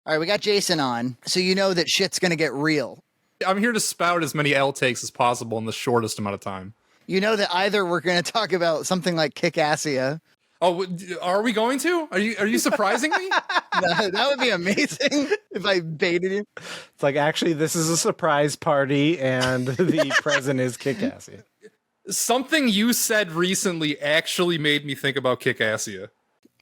All right, we got Jason on, so you know that shit's gonna get real. I'm here to spout as many L takes as possible in the shortest amount of time. You know that either we're gonna talk about something like Kick-Assia. Oh, are we going to? Are you surprising me? That would be amazing if I baited you. It's like, actually, this is a surprise party, and the present is Kick-Assia. Something you said recently actually made me think about Kick-Assia.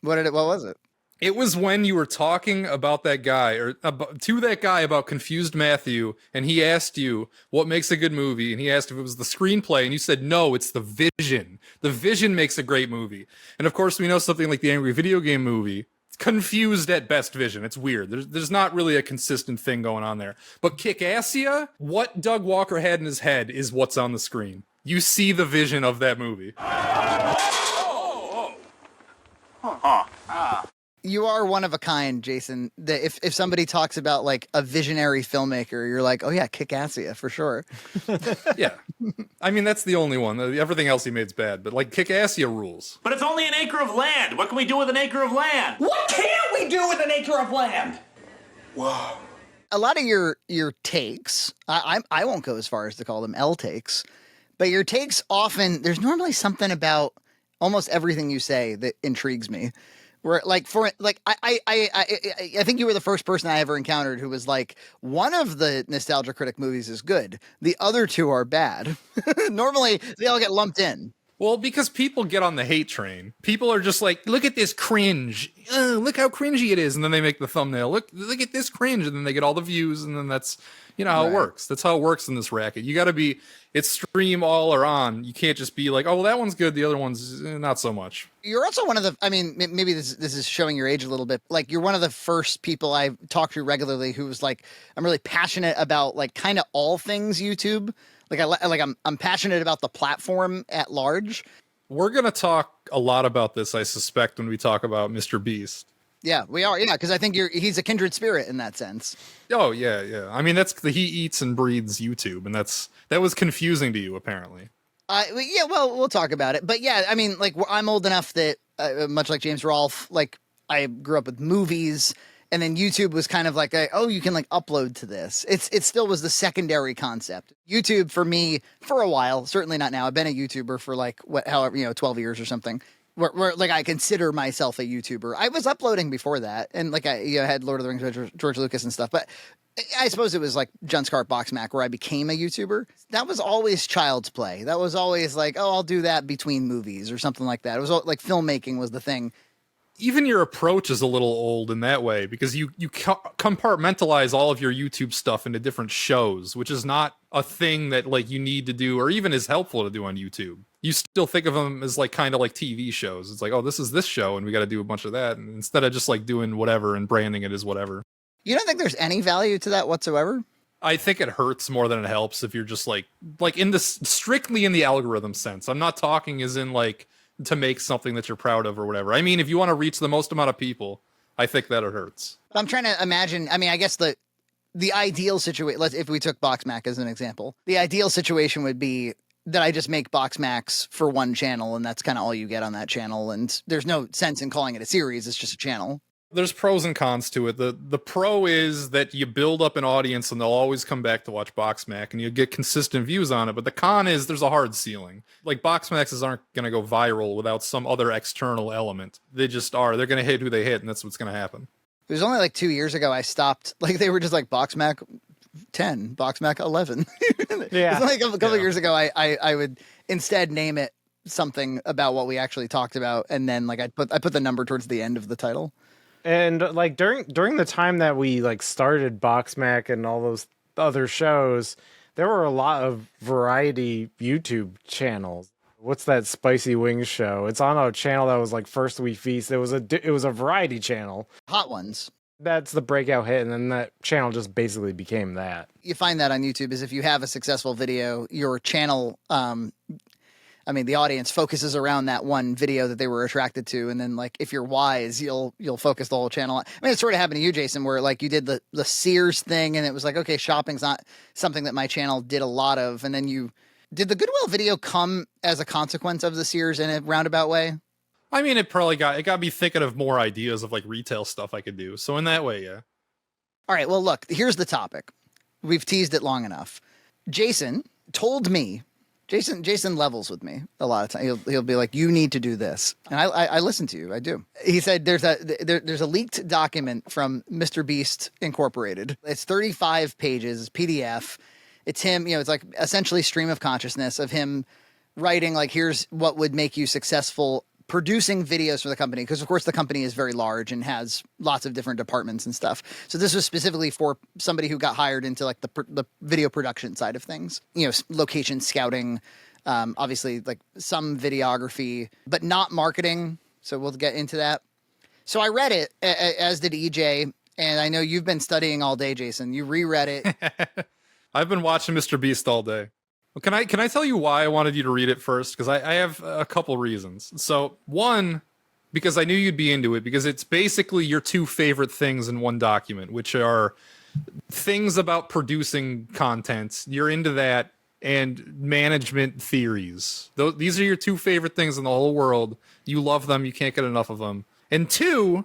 What was it? It was when you were talking about that guy, or to that guy about Confused Matthew, and he asked you what makes a good movie, and he asked if it was the screenplay, and you said, no, it's the vision. The vision makes a great movie. And of course, we know something like the Angry Video Game movie, it's confused at best vision. It's weird. There's not really a consistent thing going on there. But Kick-Assia, what Doug Walker had in his head is what's on the screen. You see the vision of that movie. You are one of a kind, Jason. That if somebody talks about like a visionary filmmaker, you're like, oh yeah, Kick-Assia for sure. Yeah. I mean, that's the only one. Everything else he made's bad, but like Kick-Assia rules. But it's only an acre of land. What can we do with an acre of land? What can't we do with an acre of land? Whoa. A lot of your takes, I won't go as far as to call them L takes, but your takes often, there's normally something about almost everything you say that intrigues me. Where I think you were the first person I ever encountered who was like, one of the Nostalgia Critic movies is good, the other two are bad. Normally they all get lumped in. Well, because people get on the hate train. People are just like, look at this cringe. Look how cringy it is. And then they make the thumbnail. Look at this cringe. And then they get all the views. And then that's, how it works. That's how it works in this racket. You got to be, it's stream all or on. You can't just be like, oh, well, that one's good. The other one's not so much. You're also one of the, I mean, maybe this is showing your age a little bit. Like, you're one of the first people I talk to regularly who was like, I'm really passionate about like kind of all things YouTube. I'm passionate about the platform at large. We're going to talk a lot about this, I suspect, when we talk about MrBeast. Yeah, we are. Yeah, because I think he's a kindred spirit in that sense. Oh, yeah. I mean, he eats and breathes YouTube, and that was confusing to you, apparently. Yeah, well, we'll talk about it. But yeah, I mean, like, I'm old enough that, much like James Rolfe, like, I grew up with movies, and then YouTube was kind of like, you can like upload to this. It still was the secondary concept. YouTube for me, for a while, certainly not now. I've been a YouTuber for like 12 years or something. Where like I consider myself a YouTuber. I was uploading before that, and like I had Lord of the Rings, George Lucas and stuff. But I suppose it was like John Scarp Box Mac where I became a YouTuber. That was always child's play. That was always like, oh, I'll do that between movies or something like that. It was like filmmaking was the thing. Even your approach is a little old in that way, because you compartmentalize all of your YouTube stuff into different shows, which is not a thing that like you need to do or even is helpful to do on YouTube. You still think of them as like kind of like TV shows. It's like, oh, this is this show and we got to do a bunch of that, and instead of just like doing whatever and branding it as whatever. You don't think there's any value to that whatsoever? I think it hurts more than it helps if you're just like in this strictly in the algorithm sense. I'm not talking as in like to make something that you're proud of or whatever. I mean, if you want to reach the most amount of people, I think that it hurts. I'm trying to imagine. I mean, I guess the ideal situation, if we took Box Mac as an example, the ideal situation would be that I just make Box Macs for one channel, and that's kind of all you get on that channel. And there's no sense in calling it a series. It's just a channel. There's pros and cons to it. The pro is that you build up an audience and they'll always come back to watch Box Mac and you get consistent views on it. But the con is there's a hard ceiling. Like Box Maxes aren't going to go viral without some other external element. They just are. They're going to hit who they hit, and that's what's going to happen. It was only like 2 years ago I stopped. Like they were just like Box Mac 10, Box Mac 11. Yeah. It was like a couple of years ago I would instead name it something about what we actually talked about, and then like I put the number towards the end of the title. And like during the time that we like started Box Mac and all those other shows, there were a lot of variety YouTube channels. What's that Spicy Wings show? It's on a channel that was like First We Feast. It was a variety channel. Hot Ones. That's the breakout hit, and then that channel just basically became that. You find that on YouTube is if you have a successful video, your channel the audience focuses around that one video that they were attracted to. And then like, if you're wise, you'll focus the whole channel. I mean, it sort of happened to you, Jason, where like you did the Sears thing and it was like, okay, shopping's not something that my channel did a lot of. And then did the Goodwill video come as a consequence of the Sears in a roundabout way? I mean, it got me thinking of more ideas of like retail stuff I could do. So in that way, yeah. All right, well, look, here's the topic. We've teased it long enough. Jason told me, Jason levels with me a lot of times. He'll be like, you need to do this. And I listen to you. I do. He said there's a leaked document from MrBeast Incorporated. It's 35 pages, PDF. It's him, it's like essentially stream of consciousness of him writing like, here's what would make you successful producing videos for the company, because of course the company is very large and has lots of different departments and stuff. So this was specifically for somebody who got hired into like the video production side of things, location scouting, obviously like some videography, but not marketing. So we'll get into that. So I read it, as did EJ, and I know you've been studying all day, Jason. You reread it. I've been watching MrBeast all day. Can I tell you why I wanted you to read it first? Because I have a couple reasons. So one, because I knew you'd be into it, because it's basically your two favorite things in one document, which are things about producing content. You're into that, and management theories. These are your two favorite things in the whole world. You love them. You can't get enough of them. And two,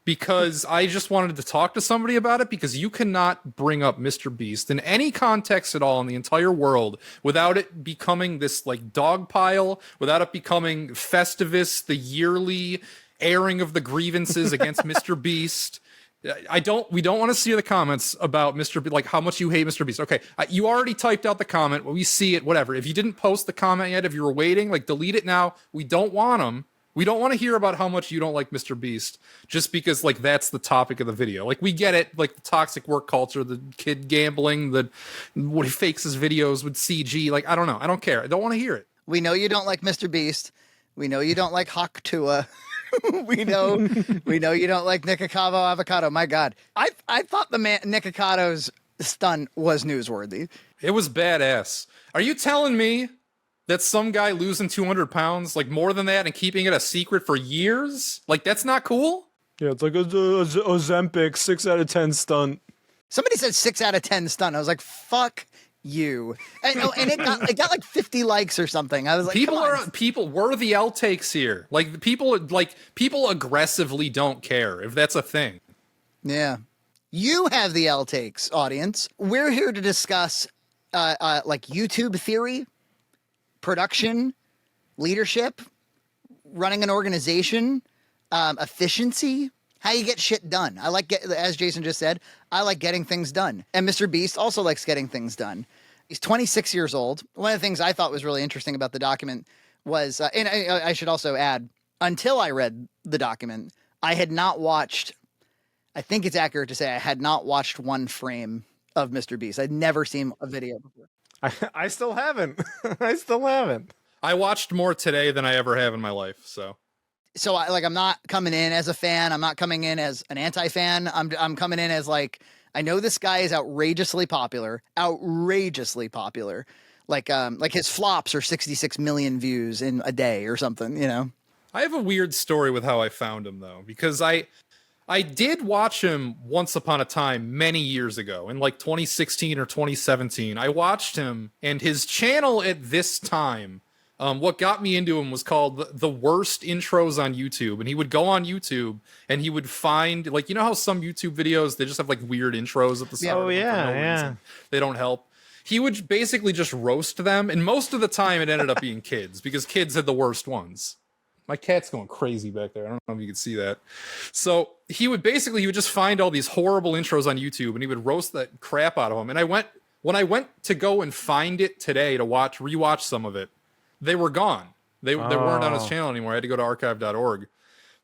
because I just wanted to talk to somebody about it, because you cannot bring up MrBeast in any context at all in the entire world without it becoming this like dog pile, without it becoming Festivus, the yearly airing of the grievances against MrBeast. We don't want to see the comments about like how much you hate MrBeast. Okay, you already typed out the comment. Well, we see it, whatever. If you didn't post the comment yet, if you were waiting, like delete it now. We don't want them. We don't want to hear about how much you don't like MrBeast just because like that's the topic of the video. Like we get it, like the toxic work culture, the kid gambling, what he fakes his videos with CG. Like, I don't know. I don't care. I don't want to hear it. We know you don't like MrBeast. We know you don't like Hawk Tua. we know you don't like Nikocado Avocado. My God. I thought the man Nicocado's stunt was newsworthy. It was badass. Are you telling me that some guy losing 200 pounds, like more than that, and keeping it a secret for years? Like, that's not cool? Yeah, it's like a Ozempic 6 out of 10 stunt. Somebody said 6 out of 10 stunt. I was like, fuck you. And it got like 50 likes or something. I was like, people were the L takes here. Like people aggressively don't care if that's a thing. Yeah. You have the L takes, audience. We're here to discuss like YouTube theory, production, leadership, running an organization, efficiency, how you get shit done. As Jason just said, I like getting things done. And MrBeast also likes getting things done. He's 26 years old. One of the things I thought was really interesting about the document was, and I should also add, until I read the document, I had not watched, I think it's accurate to say I had not watched one frame of MrBeast. I'd never seen a video before. I still haven't. I still haven't. I watched more today than I ever have in my life. So I'm not coming in as a fan. I'm not coming in as an anti-fan. I'm coming in as like, I know this guy is outrageously popular. Like his flops are 66 million views in a day or something, I have a weird story with how I found him though, because I did watch him once upon a time many years ago in like 2016 or 2017. I watched him, and his channel at this time, what got me into him was called the worst intros on YouTube. And he would go on YouTube and he would find, like, how some YouTube videos, they just have like weird intros at the start. Oh yeah, reason. They don't help. He would basically just roast them. And most of the time it ended up being kids, because kids had the worst ones. My cat's going crazy back there. I don't know if you can see that. So he would just find all these horrible intros on YouTube and he would roast that crap out of them. And when I went to go and find it today to rewatch some of it, they were gone. They weren't on his channel anymore. I had to go to archive.org.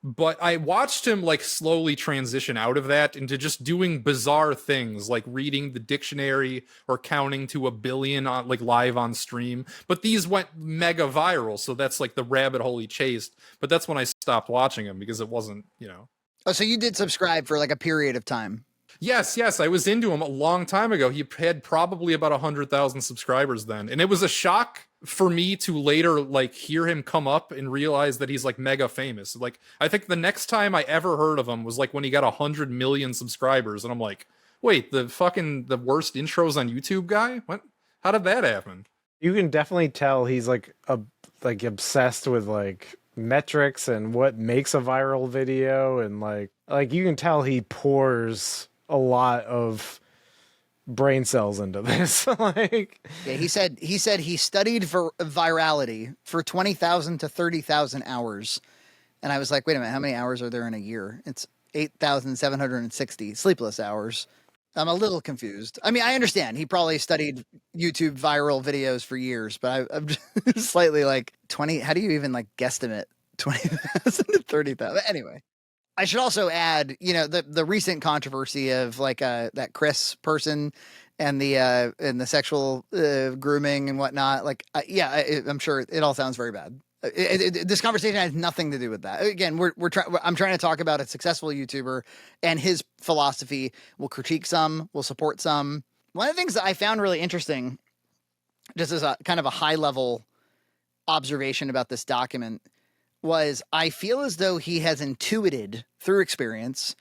But I watched him like slowly transition out of that into just doing bizarre things like reading the dictionary or counting to 1 billion on like live on stream. But these went mega viral, so that's like the rabbit hole he chased. But that's when I stopped watching him, because it wasn't, Oh, so you did subscribe for like a period of time. Yes, I was into him a long time ago. He had probably about 100,000 subscribers then. And it was a shock for me to later like hear him come up and realize that he's like mega famous. Like, I think the next time I ever heard of him was like when he got 100 million subscribers. And I'm like, wait, the worst intros on YouTube guy? What? How did that happen? You can definitely tell he's like obsessed with like metrics and what makes a viral video, and like you can tell he pours a lot of brain cells into this. Like, Yeah, he said he studied virality for 20,000 to 30,000 hours. And I was like, wait a minute, how many hours are there in a year? It's 8,760 sleepless hours. I'm a little confused. I mean, I understand. He probably studied YouTube viral videos for years, but I'm just slightly like 20. How do you even like guesstimate 20,000 to 30,000? Anyway, I should also add, you know, the recent controversy of like that Chris person and the sexual grooming and whatnot. Like, I'm sure it all sounds very bad. This conversation has nothing to do with that. Again, I'm trying to talk about a successful YouTuber and his philosophy. We'll critique some, we'll support some. One of the things that I found really interesting, just as a kind of a high level observation about this document, was I feel as though he has intuited through experience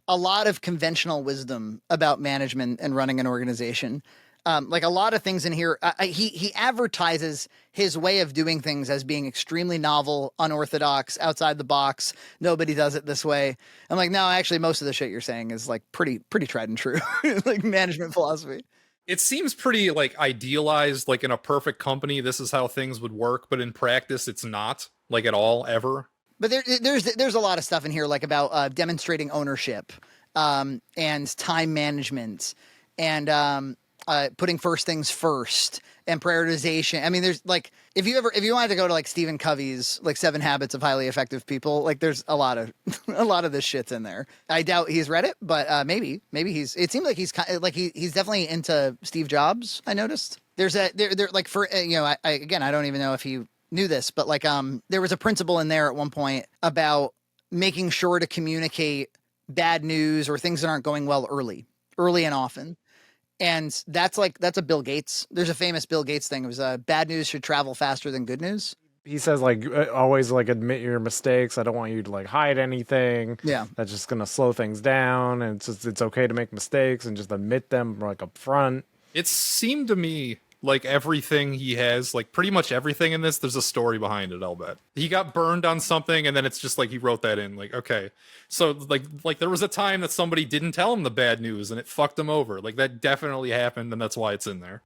a lot of conventional wisdom about management and running an organization. Like a lot of things in here, he advertises his way of doing things as being extremely novel, unorthodox, outside the box. Nobody does it this way. I'm like, no, actually, most of the shit you're saying is like pretty tried and true, like management philosophy. It seems pretty like idealized, like in a perfect company, this is how things would work, but in practice, it's not like at all ever. But there's a lot of stuff in here, like about demonstrating ownership, and time management, and putting first things first and prioritization. I mean, there's like, if you wanted to go to like Stephen Covey's like 7 Habits of Highly Effective People, like there's a lot of this shit's in there. I doubt he's read it, but maybe it seems like he's he's definitely into Steve Jobs. I noticed there's like for, you know, I don't even know if he knew this, but like, there was a principle in there at one point about making sure to communicate bad news or things that aren't going well early and often. And that's a Bill Gates. There's a famous Bill Gates thing. It was bad news should travel faster than good news. he says like always like admit your mistakes. I don't want you to like hide anything. Yeah. That's just gonna slow things down, and it's okay to make mistakes and just admit them like up front. It seemed to me like everything he has, like pretty much everything in this, there's a story behind it, I'll bet. He got burned on something, and then it's just like he wrote that in. Like, okay. So like there was a time that somebody didn't tell him the bad news and it fucked him over. Like that definitely happened, and that's why it's in there.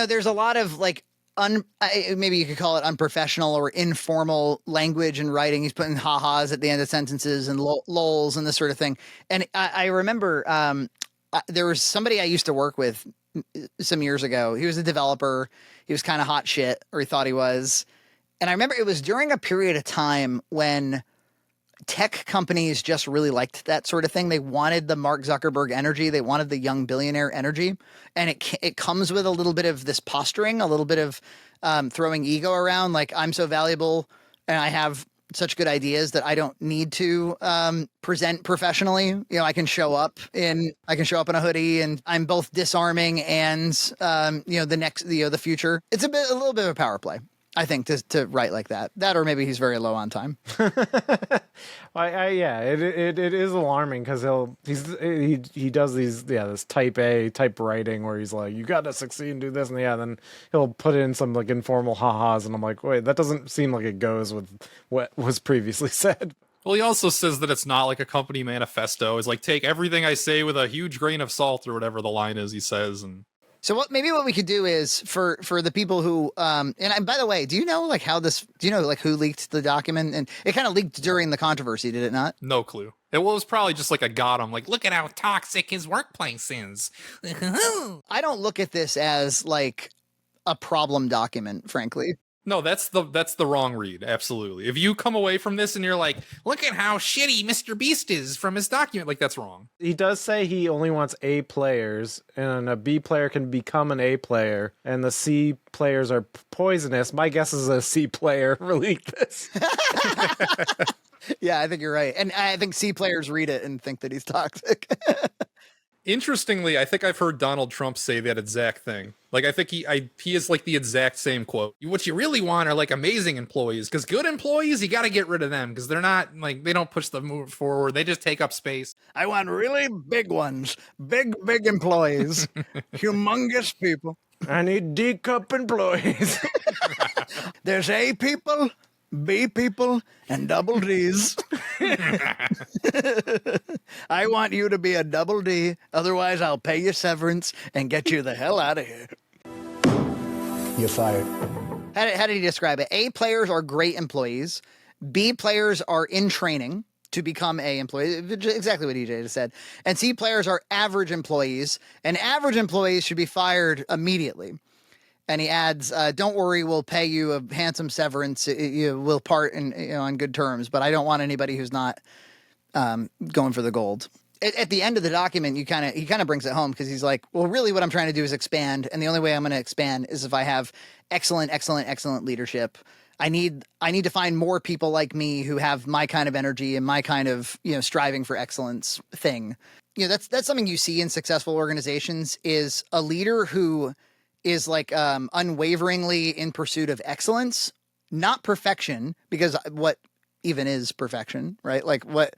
There's a lot of like maybe you could call it unprofessional or informal language and writing. He's putting ha-has at the end of sentences and lols and this sort of thing. And I remember there was somebody I used to work with some years ago. He was a developer. He was kind of hot shit, or he thought he was. And I remember it was during a period of time when tech companies just really liked that sort of thing. They wanted the Mark Zuckerberg energy. They wanted the young billionaire energy. And it comes with a little bit of this posturing, a little bit of throwing ego around. Like, I'm so valuable and I have such good ideas that I don't need to present professionally. I can show up in a hoodie, and I'm both disarming and the future. It's a little bit of a power play, I think, to write like that. That, or maybe he's very low on time. It is alarming because he does these this type A type writing where he's like, you got to succeed and do this, and then he'll put in some like informal ha-has, and I'm like, wait, that doesn't seem like it goes with what was previously said. Well, he also says that it's not like a company manifesto. It's like, take everything I say with a huge grain of salt, or whatever the line is he says. And so what we could do is for the people who by the way, do you know who leaked the document? And it kind of leaked during the controversy, did it not? No clue. It was probably just like a got him, like, look at how toxic his workplace is. I don't look at this as like a problem document, frankly. No, that's the wrong read. Absolutely. If you come away from this and you're like, look at how shitty MrBeast is from his document, like, that's wrong. He does say he only wants A players, and a B player can become an A player, and the C players are poisonous. My guess is a C player leaked this. Yeah, I think you're right. And I think C players read it and think that he's toxic. Interestingly, I think I've heard Donald Trump say that exact thing. Like, I think he is like the exact same quote. What you really want are like amazing employees, because good employees, you got to get rid of them because they're not like, they don't push the move forward. They just take up space. I want really big ones, big employees, humongous people. I need D cup employees. There's A people, B people and double D's. I want you to be a double D. Otherwise, I'll pay you severance and get you the hell out of here. You're fired. How did he describe it? A players are great employees. B players are in training to become A employees. Exactly what EJ just said. And C players are average employees. And average employees should be fired immediately. And he adds, "Don't worry, we'll pay you a handsome severance. We'll part on good terms. But I don't want anybody who's not going for the gold." At the end of the document, he kind of brings it home because he's like, "Well, really, what I'm trying to do is expand, and the only way I'm going to expand is if I have excellent leadership. I need to find more people like me who have my kind of energy and my kind of striving for excellence thing. That's something you see in successful organizations is a leader who is like unwaveringly in pursuit of excellence, not perfection, because what even is perfection, right? Like what,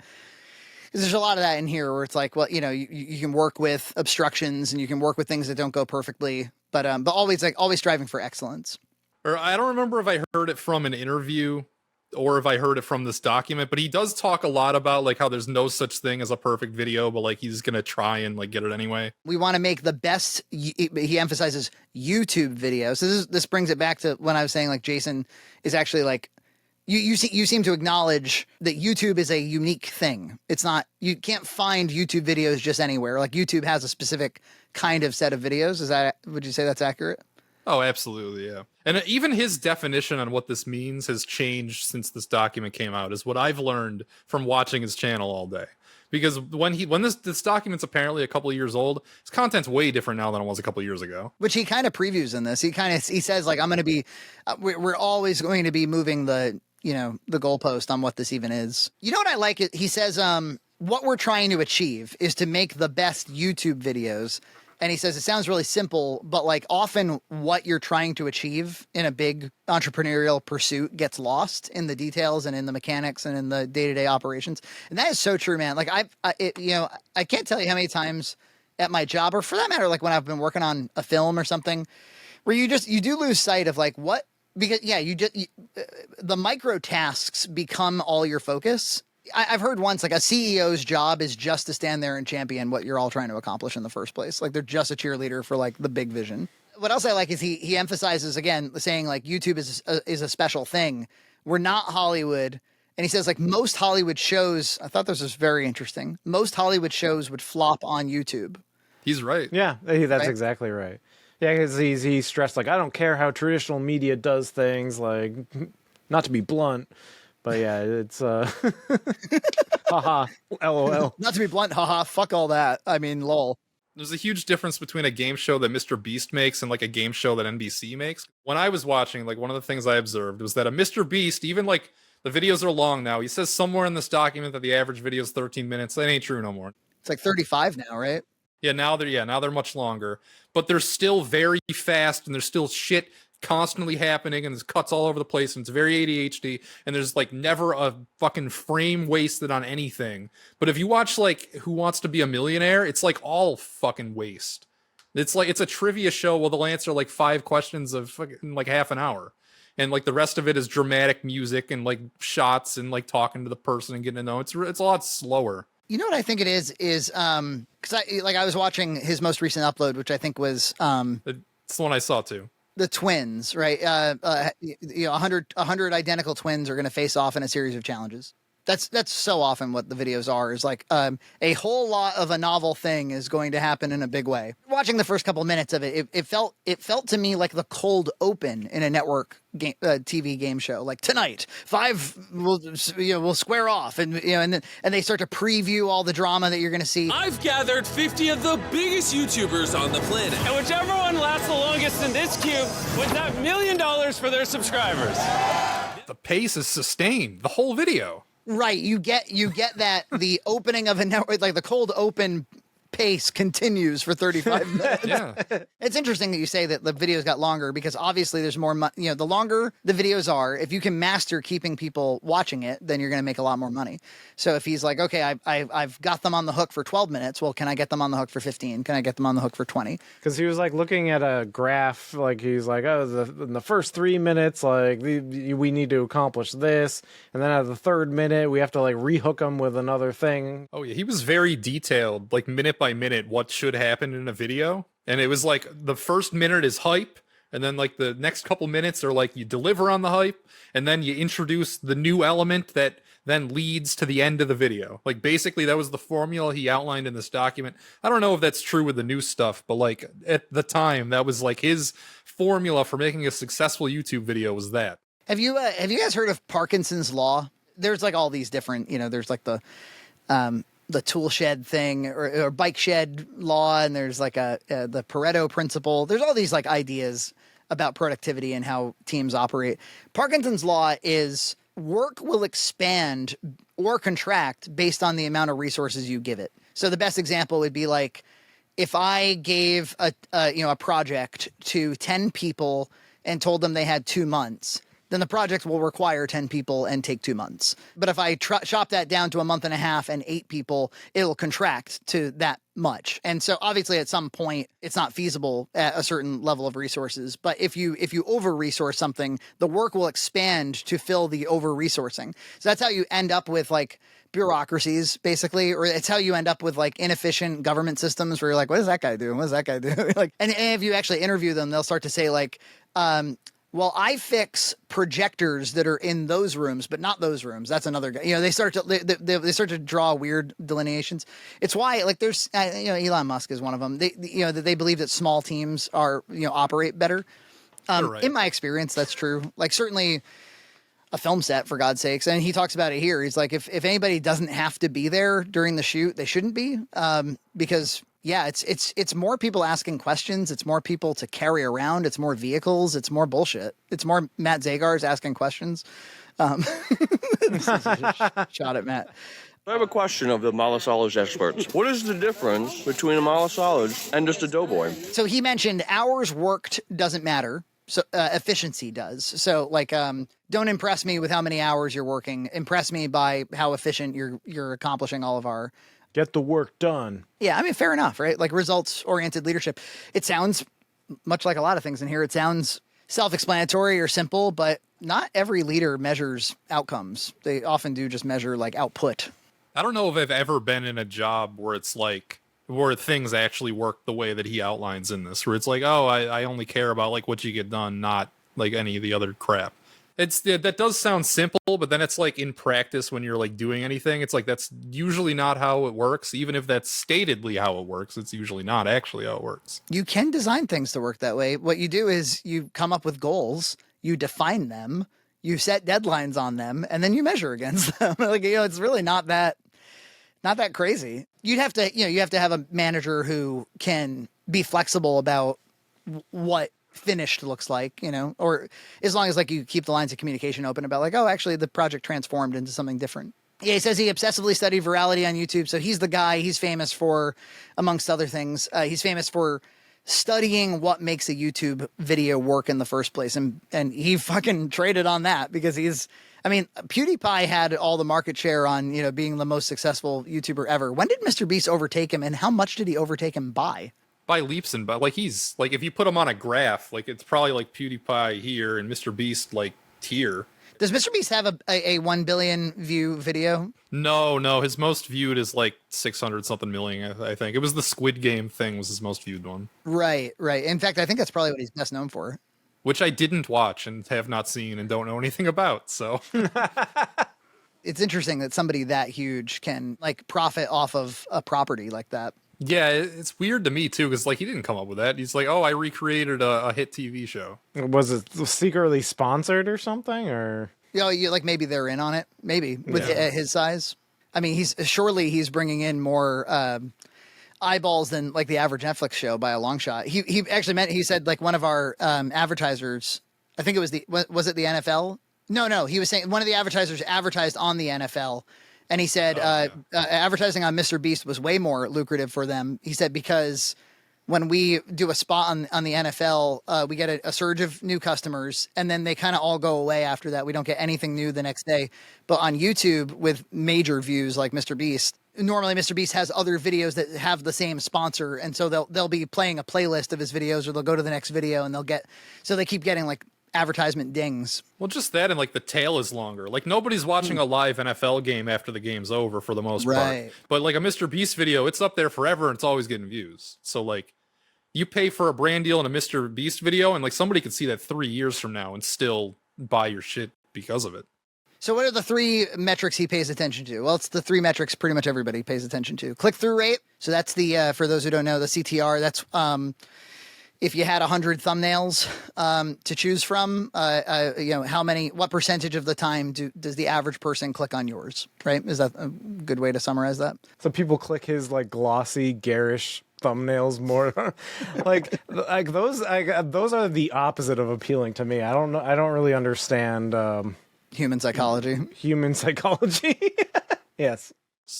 there's a lot of that in here where it's like, well, you can work with obstructions and you can work with things that don't go perfectly, but always striving for excellence. Or I don't remember if I heard it from an interview or if I heard it from this document, but he does talk a lot about like how there's no such thing as a perfect video, but like he's going to try and like get it anyway. We want to make the best, he emphasizes YouTube videos. So this brings it back to when I was saying like Jason is actually like, you seem to acknowledge that YouTube is a unique thing. It's not, you can't find YouTube videos just anywhere. Like YouTube has a specific kind of set of videos. Would you say that's accurate? Oh, absolutely, yeah. And even his definition on what this means has changed since this document came out, is what I've learned from watching his channel all day. Because when this document's apparently a couple of years old, his content's way different now than it was a couple of years ago. Which he kind of previews in this. He says like, I'm going to be, we're always going to be moving the goalpost on what this even is. You know what I like? He says, what we're trying to achieve is to make the best YouTube videos. And he says, it sounds really simple, but like often what you're trying to achieve in a big entrepreneurial pursuit gets lost in the details and in the mechanics and in the day-to-day operations. And that is so true, man. Like I can't tell you how many times at my job, or for that matter, like when I've been working on a film or something, where you do lose sight of like what, because the micro tasks become all your focus. I've heard once like a CEO's job is just to stand there and champion what you're all trying to accomplish in the first place. Like they're just a cheerleader for like the big vision. What else I like is he emphasizes again, saying like YouTube is a special thing. We're not Hollywood. And he says like most Hollywood shows, I thought this was very interesting. Most Hollywood shows would flop on YouTube. He's right. Yeah, that's right? Exactly right. Yeah, because he stressed like, I don't care how traditional media does things, like not to be blunt. But yeah, it's haha, lol. Not to be blunt, haha, fuck all that. I mean, lol. There's a huge difference between a game show that MrBeast makes and like a game show that NBC makes. When I was watching, like one of the things I observed was that a MrBeast, even like the videos are long now. He says somewhere in this document that the average video is 13 minutes. That ain't true no more. It's like 35 now, right? Yeah, now they're much longer, but they're still very fast and there's still shit constantly happening and there's cuts all over the place and it's very ADHD and there's like never a fucking frame wasted on anything. But if you watch like Who Wants to Be a Millionaire, it's like all fucking waste. It's like it's a trivia show where they'll answer like 5 questions of fucking like half an hour. And like the rest of it is dramatic music and like shots and like talking to the person and getting to know. It's a lot slower. You know what I think it is because I was watching his most recent upload, which I think was it's the one I saw too. The twins, right? 100 identical twins are going to face off in a series of challenges. That's so often what the videos are, is like a whole lot of a novel thing is going to happen in a big way. Watching the first couple of minutes of it, it felt to me like the cold open in a network game, TV game show. Like tonight, 5 will square off, and and they start to preview all the drama that you're going to see. I've gathered 50 of the biggest YouTubers on the planet, and whichever one lasts the longest in this queue wins that $1 million for their subscribers. The pace is sustained the whole video. Right, you get that the opening of a network, like the cold open pace continues for 35 minutes. Yeah. It's interesting that you say that the videos got longer because obviously there's more the longer the videos are, if you can master keeping people watching it, then you're going to make a lot more money. So if he's like, okay, I've got them on the hook for 12 minutes, well, can I get them on the hook for 15? Can I get them on the hook for 20? Because he was like looking at a graph, like he's like, oh, in the first 3 minutes, like we need to accomplish this, and then at the third minute we have to like rehook them with another thing. Oh yeah, he was very detailed, like minute by minute, what should happen in a video. And it was like the first minute is hype, and then like the next couple minutes are like you deliver on the hype, and then you introduce the new element that then leads to the end of the video. Like basically that was the formula he outlined in this document. I don't know if that's true with the new stuff, but like at the time that was like his formula for making a successful YouTube video was that. Have you guys heard of Parkinson's law? There's like all these different, there's like the tool shed thing or bike shed law, and there's like the Pareto principle. There's all these like ideas about productivity and how teams operate. Parkinson's law is work will expand or contract based on the amount of resources you give it. So the best example would be like if I gave a project to 10 people and told them they had 2 months, then the project will require 10 people and take 2 months. But if I chop that down to a month and a half and 8 people, it'll contract to that much. And so obviously at some point it's not feasible at a certain level of resources. But if you over-resource something, the work will expand to fill the over-resourcing. So that's how you end up with like bureaucracies, basically, or it's how you end up with like inefficient government systems where you're like, what does that guy do? What does that guy do? Like, and if you actually interview them, they'll start to say like, well, I fix projectors that are in those rooms, but not those rooms. That's another guy. They start to draw weird delineations. It's why like there's Elon Musk is one of them. They believe that small teams are operate better. Right. In my experience, that's true. Like certainly a film set, for God's sakes, and he talks about it here. He's like, if anybody doesn't have to be there during the shoot, they shouldn't be, because. Yeah, it's more people asking questions. It's more people to carry around. It's more vehicles. It's more bullshit. It's more Matt Zagars asking questions. This is a shot at Matt. I have a question of the Malasolage experts. What is the difference between a Malasolage and just a doughboy? So he mentioned hours worked doesn't matter. So efficiency does. So like, don't impress me with how many hours you're working. Impress me by how efficient you're accomplishing all of our. Get the work done. Yeah, I mean, fair enough, right? Like results-oriented leadership. It sounds much like a lot of things in here. It sounds self-explanatory or simple, but not every leader measures outcomes. They often do just measure like output. I don't know if I've ever been in a job where it's like where things actually work the way that he outlines in this, where it's like, oh, I only care about like what you get done, not like any of the other crap. That does sound simple, but then it's like in practice when you're like doing anything, it's like that's usually not how it works. Even if that's statedly how it works, it's usually not actually how it works. You can design things to work that way. What you do is you come up with goals, you define them, you set deadlines on them, and then you measure against them. Like, it's really not that crazy. You have to have a manager who can be flexible about what finished looks like, or as long as like you keep the lines of communication open about like, oh, actually the project transformed into something different. Yeah, he says he obsessively studied Virality on YouTube. So he's the guy, he's famous for, amongst other things, he's famous for studying what makes a YouTube video work in the first place. And he fucking traded on that because PewDiePie had all the market share on, being the most successful YouTuber ever. When did MrBeast overtake him, and how much did he overtake him by? By leaps and bounds. Like he's like, if you put him on a graph, like it's probably like PewDiePie here and MrBeast like here. Does MrBeast have a 1 billion view video? No, his most viewed is like 600 something million. I think it was the Squid Game thing was his most viewed one. Right. In fact, I think that's probably what he's best known for. Which I didn't watch and have not seen and don't know anything about. So it's interesting that somebody that huge can like profit off of a property like that. Yeah, it's weird to me too, because like he didn't come up with that. He's like, oh, I recreated a hit TV show. Was it secretly sponsored or something, or? You like maybe they're in on it, maybe with his size. I mean, he's bringing in more eyeballs than like the average Netflix show by a long shot. He actually he said like one of our advertisers, I think it was was it the NFL? No, he was saying one of the advertisers advertised on the NFL. And he said advertising on MrBeast was way more lucrative for them. He said because when we do a spot on the NFL, we get a surge of new customers, and then they kind of all go away after that. We don't get anything new the next day. But on YouTube, with major views like MrBeast, normally MrBeast has other videos that have the same sponsor, and so they'll be playing a playlist of his videos, or they'll go to the next video, and they keep getting like advertisement dings. Well, just that, and like the tail is longer. Like nobody's watching a live NFL game after the game's over for the most part. But like a MrBeast video, it's up there forever and it's always getting views. So like you pay for a brand deal in a MrBeast video, and like somebody could see that 3 years from now and still buy your shit because of it. So what are the 3 metrics he pays attention to? Well, it's the 3 metrics pretty much everybody pays attention to. Click-through rate. So that's the, for those who don't know, the CTR. That's if you had 100 thumbnails to choose from, what percentage of the time does the average person click on yours, right? Is that a good way to summarize that? So people click his like glossy, garish thumbnails more. like those are the opposite of appealing to me. I don't know. I don't really understand human psychology. Yes.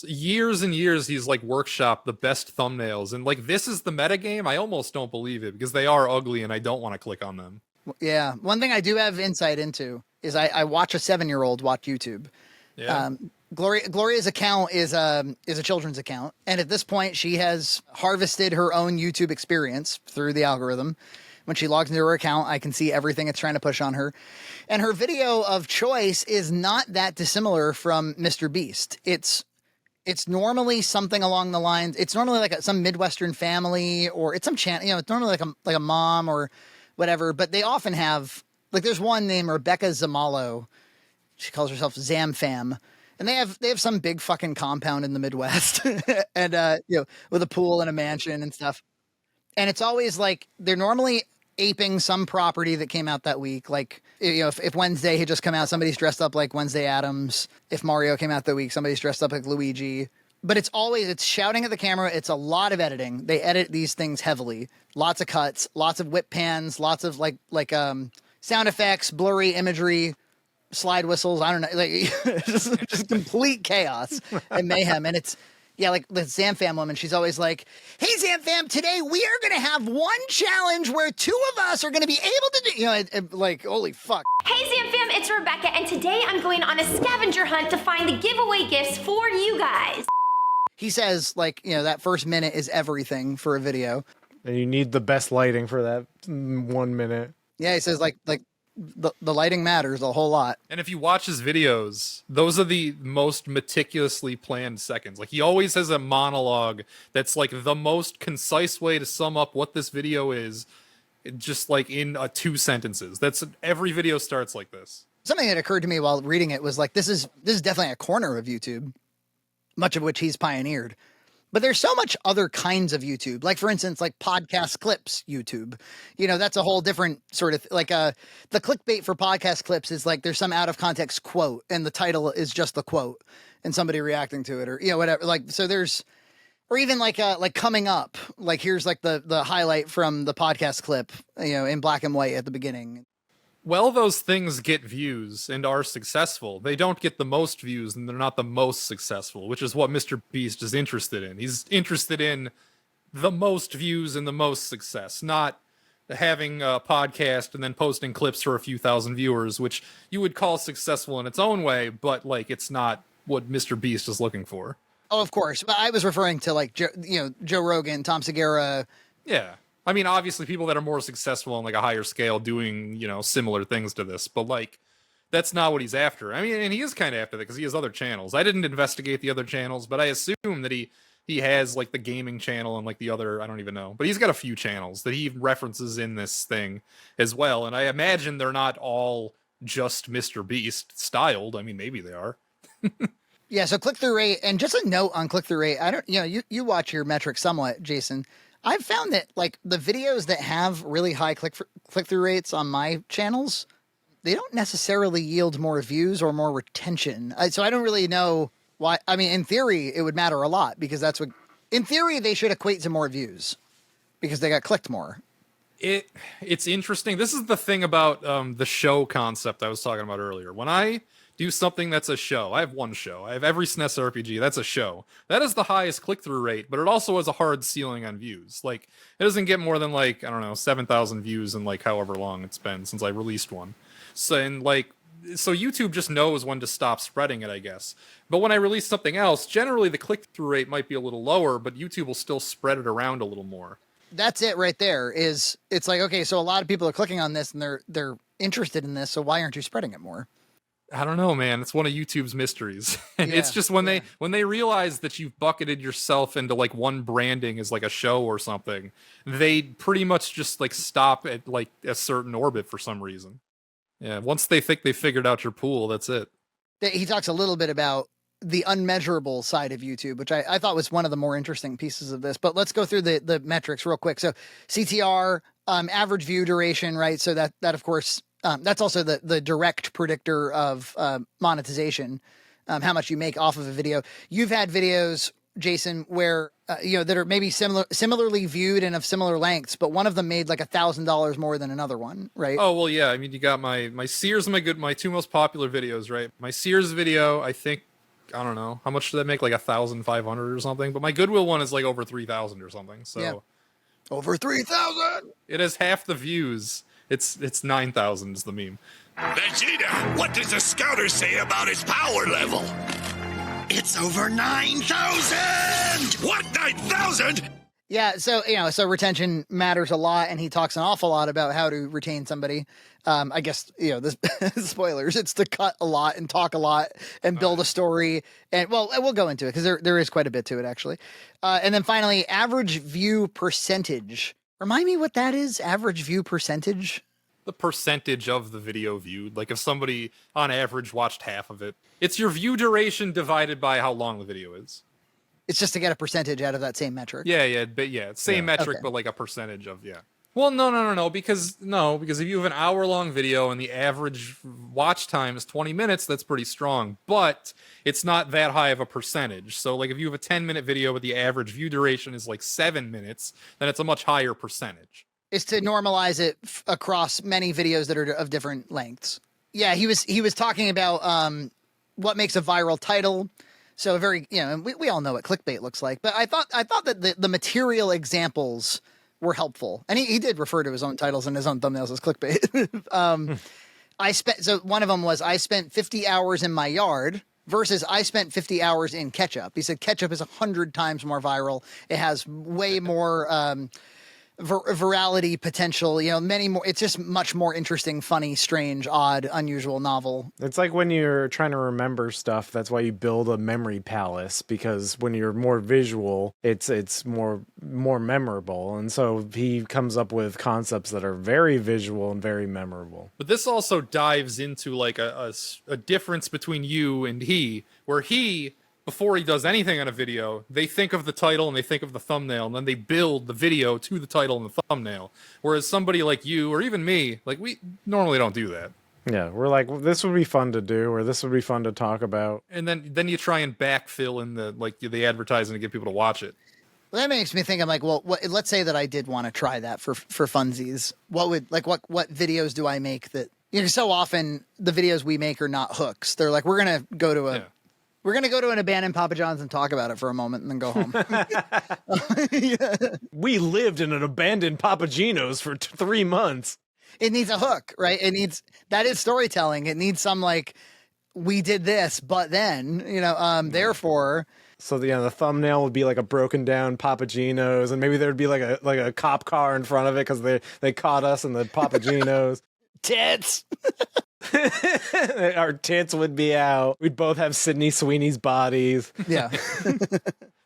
Years and years he's like workshopped the best thumbnails, and like this is the metagame. I almost don't believe it because they are ugly and I don't want to click on them. Yeah. One thing I do have insight into is I watch a 7-year-old watch YouTube. Yeah. Gloria's account is a children's account, and at this point she has harvested her own YouTube experience through the algorithm. When she logs into her account, I can see everything it's trying to push on her. And her video of choice is not that dissimilar from MrBeast. It's normally something along the lines. It's normally like some Midwestern family, or it's some channel. It's normally like a mom or whatever. But they often have like there's one named Rebecca Zamalo. She calls herself Zamfam, and they have some big fucking compound in the Midwest, and with a pool and a mansion and stuff. And it's always like they're normally aping some property that came out that week. Like, if Wednesday had just come out, somebody's dressed up like Wednesday Addams. If Mario came out that week, somebody's dressed up like Luigi. But it's shouting at the camera. It's a lot of editing. They edit these things heavily. Lots of cuts, lots of whip pans, lots of like sound effects, blurry imagery, slide whistles. I don't know, like just complete chaos and mayhem. And it's, yeah, like the Zamfam woman, she's always like, hey, Zamfam, today we are going to have one challenge where 2 of us are going to be able to do, like, holy fuck. Hey, Zamfam, it's Rebecca, and today I'm going on a scavenger hunt to find the giveaway gifts for you guys. He says, like, that first minute is everything for a video. And you need the best lighting for that 1 minute. Yeah, he says, like the lighting matters a whole lot. And if you watch his videos, those are the most meticulously planned seconds. Like he always has a monologue that's like the most concise way to sum up what this video is, just like in 2 sentences. That's every video starts like this. Something that occurred to me while reading it was like, this is definitely a corner of YouTube, much of which he's pioneered. But there's so much other kinds of YouTube. Like, for instance, like podcast clips YouTube. That's a whole different sort of like the clickbait for podcast clips is like there's some out of context quote and the title is just the quote and somebody reacting to it, or whatever. Like, so there's, or even like coming up, like here's like the highlight from the podcast clip, in black and white at the beginning. Well, those things get views and are successful. They don't get the most views and they're not the most successful, which is what MrBeast is interested in. He's interested in the most views and the most success, not having a podcast and then posting clips for a few thousand viewers, which you would call successful in its own way, but like it's not what MrBeast is looking for. Oh, of course. But I was referring to like, Joe Rogan, Tom Segura. Yeah. I mean, obviously people that are more successful on like a higher scale doing, similar things to this, but like, that's not what he's after. I mean, and he is kind of after that because he has other channels. I didn't investigate the other channels, but I assume that he has like the gaming channel and like the other, I don't even know, but he's got a few channels that he references in this thing as well. And I imagine they're not all just MrBeast styled. I mean, maybe they are. Yeah. So click-through rate, and just a note on click-through rate. I don't, you watch your metrics somewhat, Jason. I've found that like the videos that have really high click-through rates on my channels, they don't necessarily yield more views or more retention. So I don't really know why. I mean, in theory, it would matter a lot because that's what, in theory, they should equate to more views because they got clicked more. It's interesting. This is the thing about the show concept I was talking about earlier. When I do something that's a show. I have one show. I have every SNES RPG. That's a show. That is the highest click-through rate, but it also has a hard ceiling on views. Like, it doesn't get more than, like, I don't know, 7,000 views in, like, however long it's been since I released one. So YouTube just knows when to stop spreading it, I guess. But when I release something else, generally the click-through rate might be a little lower, but YouTube will still spread it around a little more. That's it right there. It's like, okay, so a lot of people are clicking on this and they're interested in this, so why aren't you spreading it more? I don't know, man. It's one of YouTube's mysteries. And it's just when they realize that you've bucketed yourself into like one branding as like a show or something, they pretty much just like stop at like a certain orbit for some reason. Yeah, once they think they figured out your pool, that's it. He talks a little bit about the unmeasurable side of YouTube, which I thought was one of the more interesting pieces of this. But let's go through the metrics real quick. So CTR, average view duration, right? So that of course, that's also the direct predictor of monetization, how much you make off of a video. You've had videos, Jason, where that are maybe similarly viewed and of similar lengths, but one of them made like $1,000 more than another one, right? Oh well, yeah. I mean, you got my Sears and my two most popular videos, right? My Sears video, I think, I don't know how much did that make, like 1,500 or something. But my Goodwill one is like over 3,000 or something. So yeah. Over 3,000. It has half the views. It's 9,000 is the meme. Vegeta, what does the scouter say about his power level? It's over 9,000! What, 9,000? Yeah, so so retention matters a lot, and he talks an awful lot about how to retain somebody. I guess the spoilers. It's to cut a lot and talk a lot and build a story, and we'll go into it because there is quite a bit to it actually. And then finally, average view percentage. Remind me what that is. Average view percentage. The percentage of the video viewed. Like if somebody on average watched half of it, it's your view duration divided by how long the video is. It's just to get a percentage out of that same metric. Yeah, same metric, okay. But like a percentage of, yeah. Well, no, because if you have an hour-long video and the average watch time is 20 minutes, that's pretty strong, but it's not that high of a percentage. So like if you have a 10-minute video but the average view duration is like 7 minutes, then it's a much higher percentage. Is to normalize it across many videos that are of different lengths. Yeah, he was talking about what makes a viral title. So a very, we all know what clickbait looks like, but I thought that the material examples were helpful. And he did refer to his own titles and his own thumbnails as clickbait. One of them was, I spent 50 hours in my yard versus I spent 50 hours in ketchup. He said ketchup is 100 times more viral. It has way more virality potential, many more. It's just much more interesting, funny, strange, odd, unusual, novel. It's like when you're trying to remember stuff, that's why you build a memory palace, because when you're more visual, it's more memorable. And so he comes up with concepts that are very visual and very memorable. But this also dives into like a difference between you and he, where he, before he does anything on a video, they think of the title and they think of the thumbnail, and then they build the video to the title and the thumbnail. Whereas somebody like you, or even me, like we normally don't do that. Yeah, we're like, well, this would be fun to do, or this would be fun to talk about. And then you try and backfill in the advertising to get people to watch it. Well, that makes me think. I'm like, well, let's say that I did want to try that for funsies. What videos do I make that? So often the videos we make are not hooks. They're like, we're gonna go to an abandoned Papa John's and talk about it for a moment and then go home. Yeah. We lived in an abandoned Papa Gino's for 3 months. It needs a hook, right? That is storytelling. It needs some like, we did this, but then, therefore. So the thumbnail would be like a broken down Papa Gino's, and maybe there'd be like a cop car in front of it because they caught us in the Papa Gino's. Tits. Our tits would be out. We'd both have Sydney Sweeney's bodies. Yeah.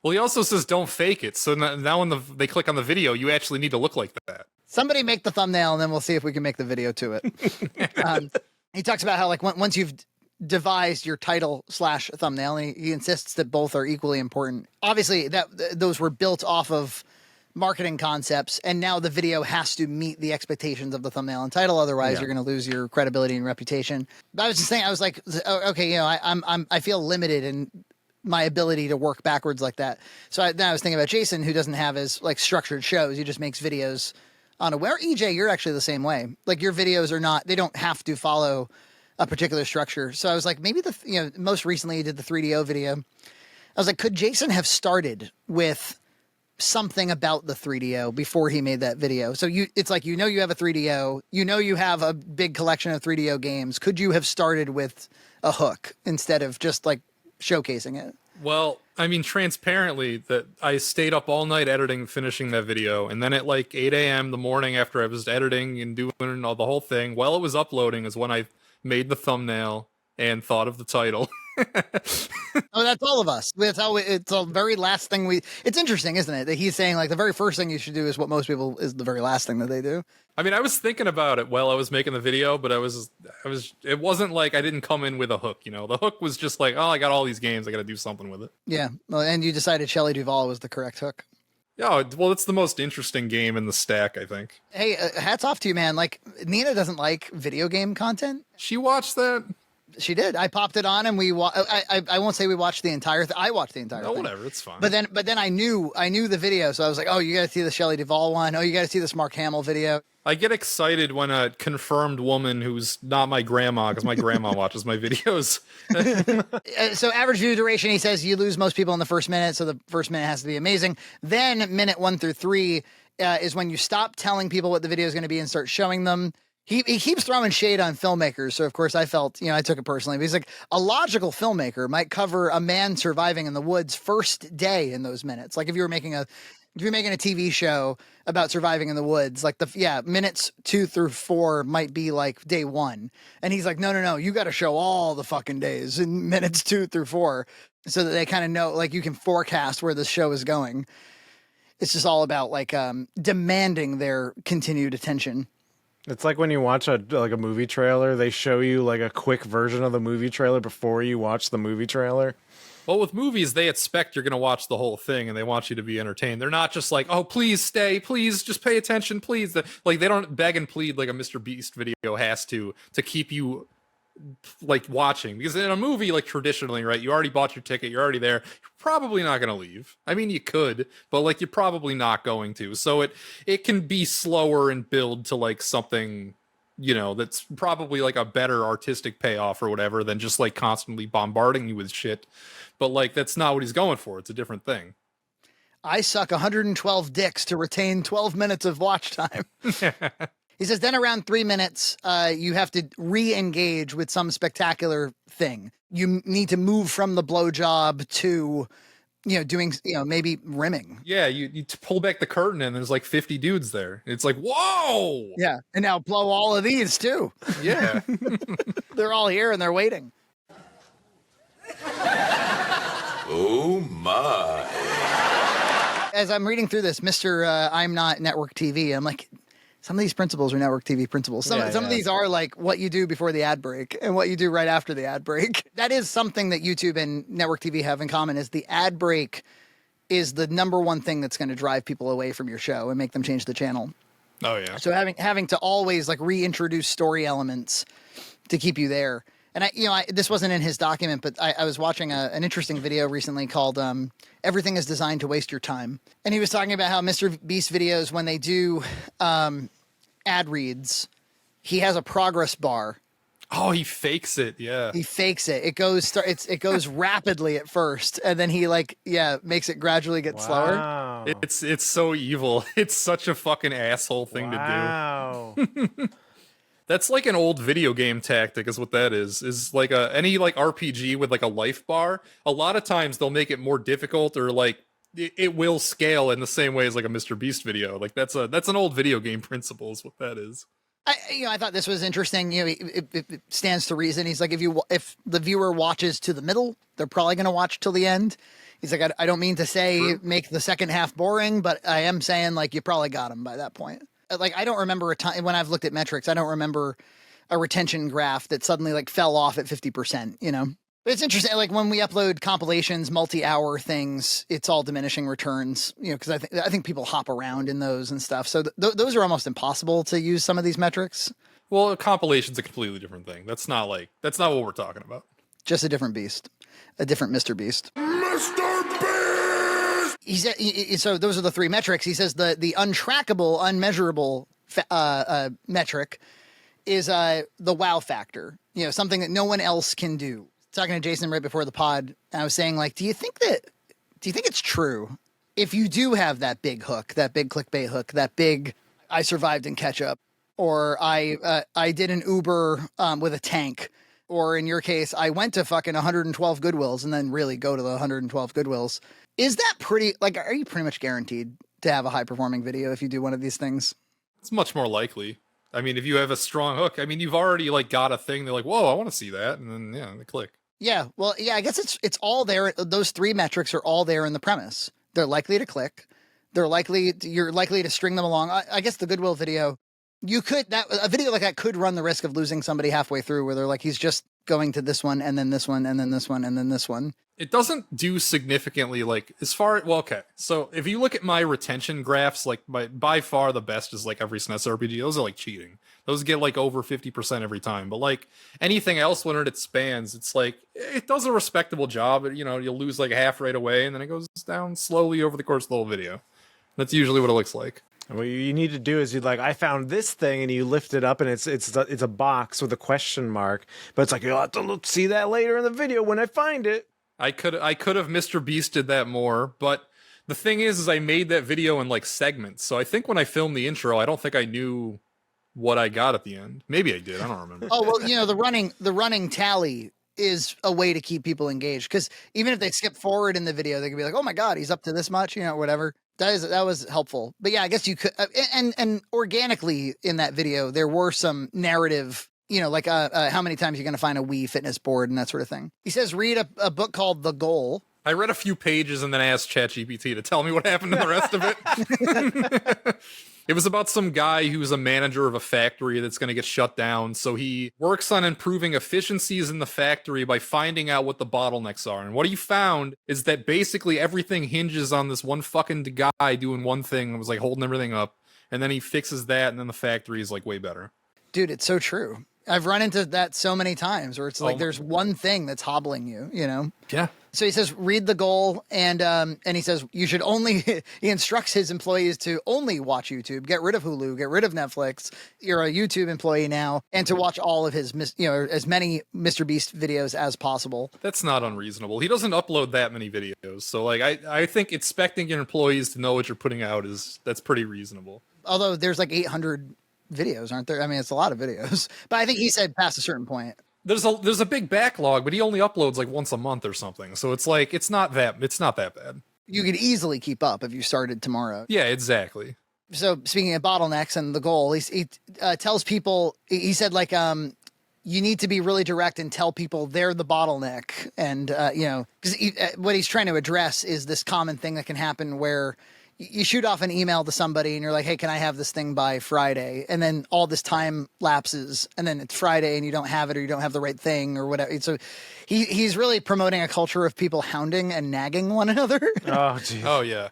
Well, he also says don't fake it. So now when they click on the video, you actually need to look like that. Somebody make the thumbnail and then we'll see if we can make the video to it. He talks about how like once you've devised your title / thumbnail, he insists that both are equally important. Obviously, those were built off of marketing concepts, and now the video has to meet the expectations of the thumbnail and title. Otherwise, you're going to lose your credibility and reputation. But I was just saying, I was like, okay, I feel limited in my ability to work backwards like that. So then I was thinking about Jason, who doesn't have as like structured shows. He just makes videos on a where. EJ, you're actually the same way. Like your videos are not; they don't have to follow a particular structure. So I was like, maybe most recently he did the 3DO video. I was like, could Jason have started with something about the 3DO before he made that video? So it's like, you have a 3DO, you have a big collection of 3DO games. Could you have started with a hook instead of just like showcasing it? Well, I mean, transparently, that I stayed up all night editing, finishing that video, and then at like 8 a.m. the morning after I was editing and doing all the whole thing, while it was uploading, is when I made the thumbnail and thought of the title. Oh, that's all of us. That's how it's the very last thing it's interesting, isn't it? That he's saying like the very first thing you should do is what most people is the very last thing that they do. I mean, I was thinking about it while I was making the video, but it wasn't like I didn't come in with a hook, The hook was just like, oh, I got all these games, I got to do something with it. Yeah. Well, and you decided Shelley Duvall was the correct hook. Yeah, well, it's the most interesting game in the stack, I think. Hey, hats off to you, man. Like, Nina doesn't like video game content. She watched that? She did. I popped it on and I won't say we watched the entire thing. I watched the entire thing. Whatever, it's fine. But then I knew the video, so I was like, oh, you got to see the Shelley Duvall one. Oh, you got to see this Mark Hamill video. I get excited when a confirmed woman who's not my grandma, because my grandma watches my videos. So average view duration, he says you lose most people in the first minute, so the first minute has to be amazing. Then minute 1 through 3 is when you stop telling people what the video is going to be and start showing them. He keeps throwing shade on filmmakers, so of course I felt, I took it personally. But he's like, a logical filmmaker might cover a man surviving in the woods first day in those minutes. Like if you're making a TV show about surviving in the woods, like minutes 2 through 4 might be like day 1. And he's like, no, you got to show all the fucking days in minutes 2 through 4 so that they kind of know, like you can forecast where the show is going. It's just all about like demanding their continued attention. It's like when you watch a movie trailer, they show you like a quick version of the movie trailer before you watch the movie trailer. Well, with movies, they expect you're going to watch the whole thing and they want you to be entertained. They're not just like, oh, please stay, please just pay attention, please. Like they don't beg and plead like a MrBeast video has to keep you like watching, because in a movie, like traditionally, right, you already bought your ticket, you're already there, you're probably not going to leave. I mean, you could, but like you're probably not going to. So it can be slower and build to like something, that's probably like a better artistic payoff or whatever than just like constantly bombarding you with shit. But like that's not what he's going for. It's a different thing. I suck 112 dicks to retain 12 minutes of watch time. He says, then around 3 minutes, you have to re-engage with some spectacular thing. You need to move from the blowjob to, doing, maybe rimming. Yeah, you pull back the curtain and there's like 50 dudes there. It's like, whoa! Yeah, and now blow all of these too. Yeah. They're all here and they're waiting. Oh my. As I'm reading through this, Mr. I'm Not Network TV, I'm like, some of these principles are network TV principles. Some of these are like what you do before the ad break and what you do right after the ad break. That is something that YouTube and network TV have in common, is the ad break is the number one thing that's going to drive people away from your show and make them change the channel. Oh, yeah. So having to always like reintroduce story elements to keep you there. And this wasn't in his document, but I was watching an interesting video recently called Everything is Designed to Waste Your Time. And he was talking about how MrBeast videos, when they do ad reads, he has a progress bar. Oh, he fakes it. Yeah. He fakes it. It goes rapidly at first, and then he makes it gradually get slower. It's so evil. It's such a fucking asshole thing to do. That's like an old video game tactic is what that is like any like RPG with like a life bar. A lot of times they'll make it more difficult, or like it will scale in the same way as like a MrBeast video. Like that's an old video game principle is what that is. I thought this was interesting. It stands to reason. He's like, if the viewer watches to the middle, they're probably going to watch till the end. He's like, I don't mean to say make the second half boring, but I am saying like you probably got him by that point. Like, I don't remember a time when I've looked at metrics, I don't remember a retention graph that suddenly like fell off at 50%, But it's interesting. Like when we upload compilations, multi-hour things, it's all diminishing returns, because I think people hop around in those and stuff. So those are almost impossible to use some of these metrics. Well, a compilation's a completely different thing. That's not what we're talking about. Just a different beast, a different MrBeast. MrBeast! He said, so those are the 3 metrics. He says the untrackable, unmeasurable metric is the wow factor. you know, something that no one else can do. Talking to Jason right before the pod, I was saying, like, do you think it's true if you do have that big hook, that big clickbait hook, that big I survived in ketchup, or I did an Uber with a tank, or in your case, I went to fucking 112 Goodwills and then really go to the 112 Goodwills. Is that pretty, like, are you pretty much guaranteed to have a high performing video if you do one of these things? It's much more likely. I mean, if you have a strong hook, I mean, you've already like got a thing. They're like, whoa, I want to see that. And then, yeah, they click. Yeah. Well, yeah, I guess it's all there. Those three metrics are all there in the premise. They're likely to click. You're likely to string them along. I guess the Goodwill video, a video like that could run the risk of losing somebody halfway through where they're like, he's just going to this one and then this one and then this one and then this one. It doesn't do significantly like okay. So if you look at my retention graphs, like by far the best is like every SNES RPG. Those are like cheating. Those get like over 50% every time. But like anything else when it spans, it's like it does a respectable job. You know, you'll lose like half right away and then it goes down slowly over the course of the whole video. That's usually what it looks like. What you need to do is I found this thing, and you lift it up, and it's a box with a question mark. But it's like you'll have to see that later in the video when I find it. I could have MrBeast'd that more, but the thing is I made that video in like segments. So I think when I filmed the intro, I don't think I knew what I got at the end. Maybe I did. I don't remember. Oh well, you know, the running tally is a way to keep people engaged, because even if they skip forward in the video, they could be like, oh my god, he's up to this much, you know, whatever. That was helpful. But yeah, I guess you could, and organically in that video, there were some narrative, you know, like how many times you're going to find a Wii fitness board and that sort of thing. He says, read a book called The Goal. I read a few pages and then asked ChatGPT to tell me what happened to the rest of it. It was about some guy who's a manager of a factory that's going to get shut down. So he works on improving efficiencies in the factory by finding out what the bottlenecks are. And what he found is that basically everything hinges on this one fucking guy doing one thing that was like holding everything up. And then he fixes that and then the factory is like way better. Dude, it's so true. I've run into that so many times where it's like there's one thing that's hobbling you, you know? Yeah. So he says, read The Goal, and he says you should only, he instructs his employees to only watch YouTube, get rid of Hulu, get rid of Netflix. You're a YouTube employee now, and to watch all of his, you know, as many MrBeast videos as possible. That's not unreasonable. He doesn't upload that many videos. So like, I think expecting your employees to know what you're putting out that's pretty reasonable. Although there's like 800 videos, aren't there? I mean, it's a lot of videos, but I think he said past a certain point. There's a big backlog, but he only uploads like once a month or something. So it's like it's not that bad. You could easily keep up if you started tomorrow. Yeah, exactly. So speaking of bottlenecks and The Goal, he tells people, he said like you need to be really direct and tell people they're the bottleneck, and you know, because what he's trying to address is this common thing that can happen where you shoot off an email to somebody and you're like, hey, can I have this thing by Friday? And then all this time lapses and then it's Friday and you don't have it, or you don't have the right thing or whatever. So he's really promoting a culture of people hounding and nagging one another. Oh, geez. Oh, yeah.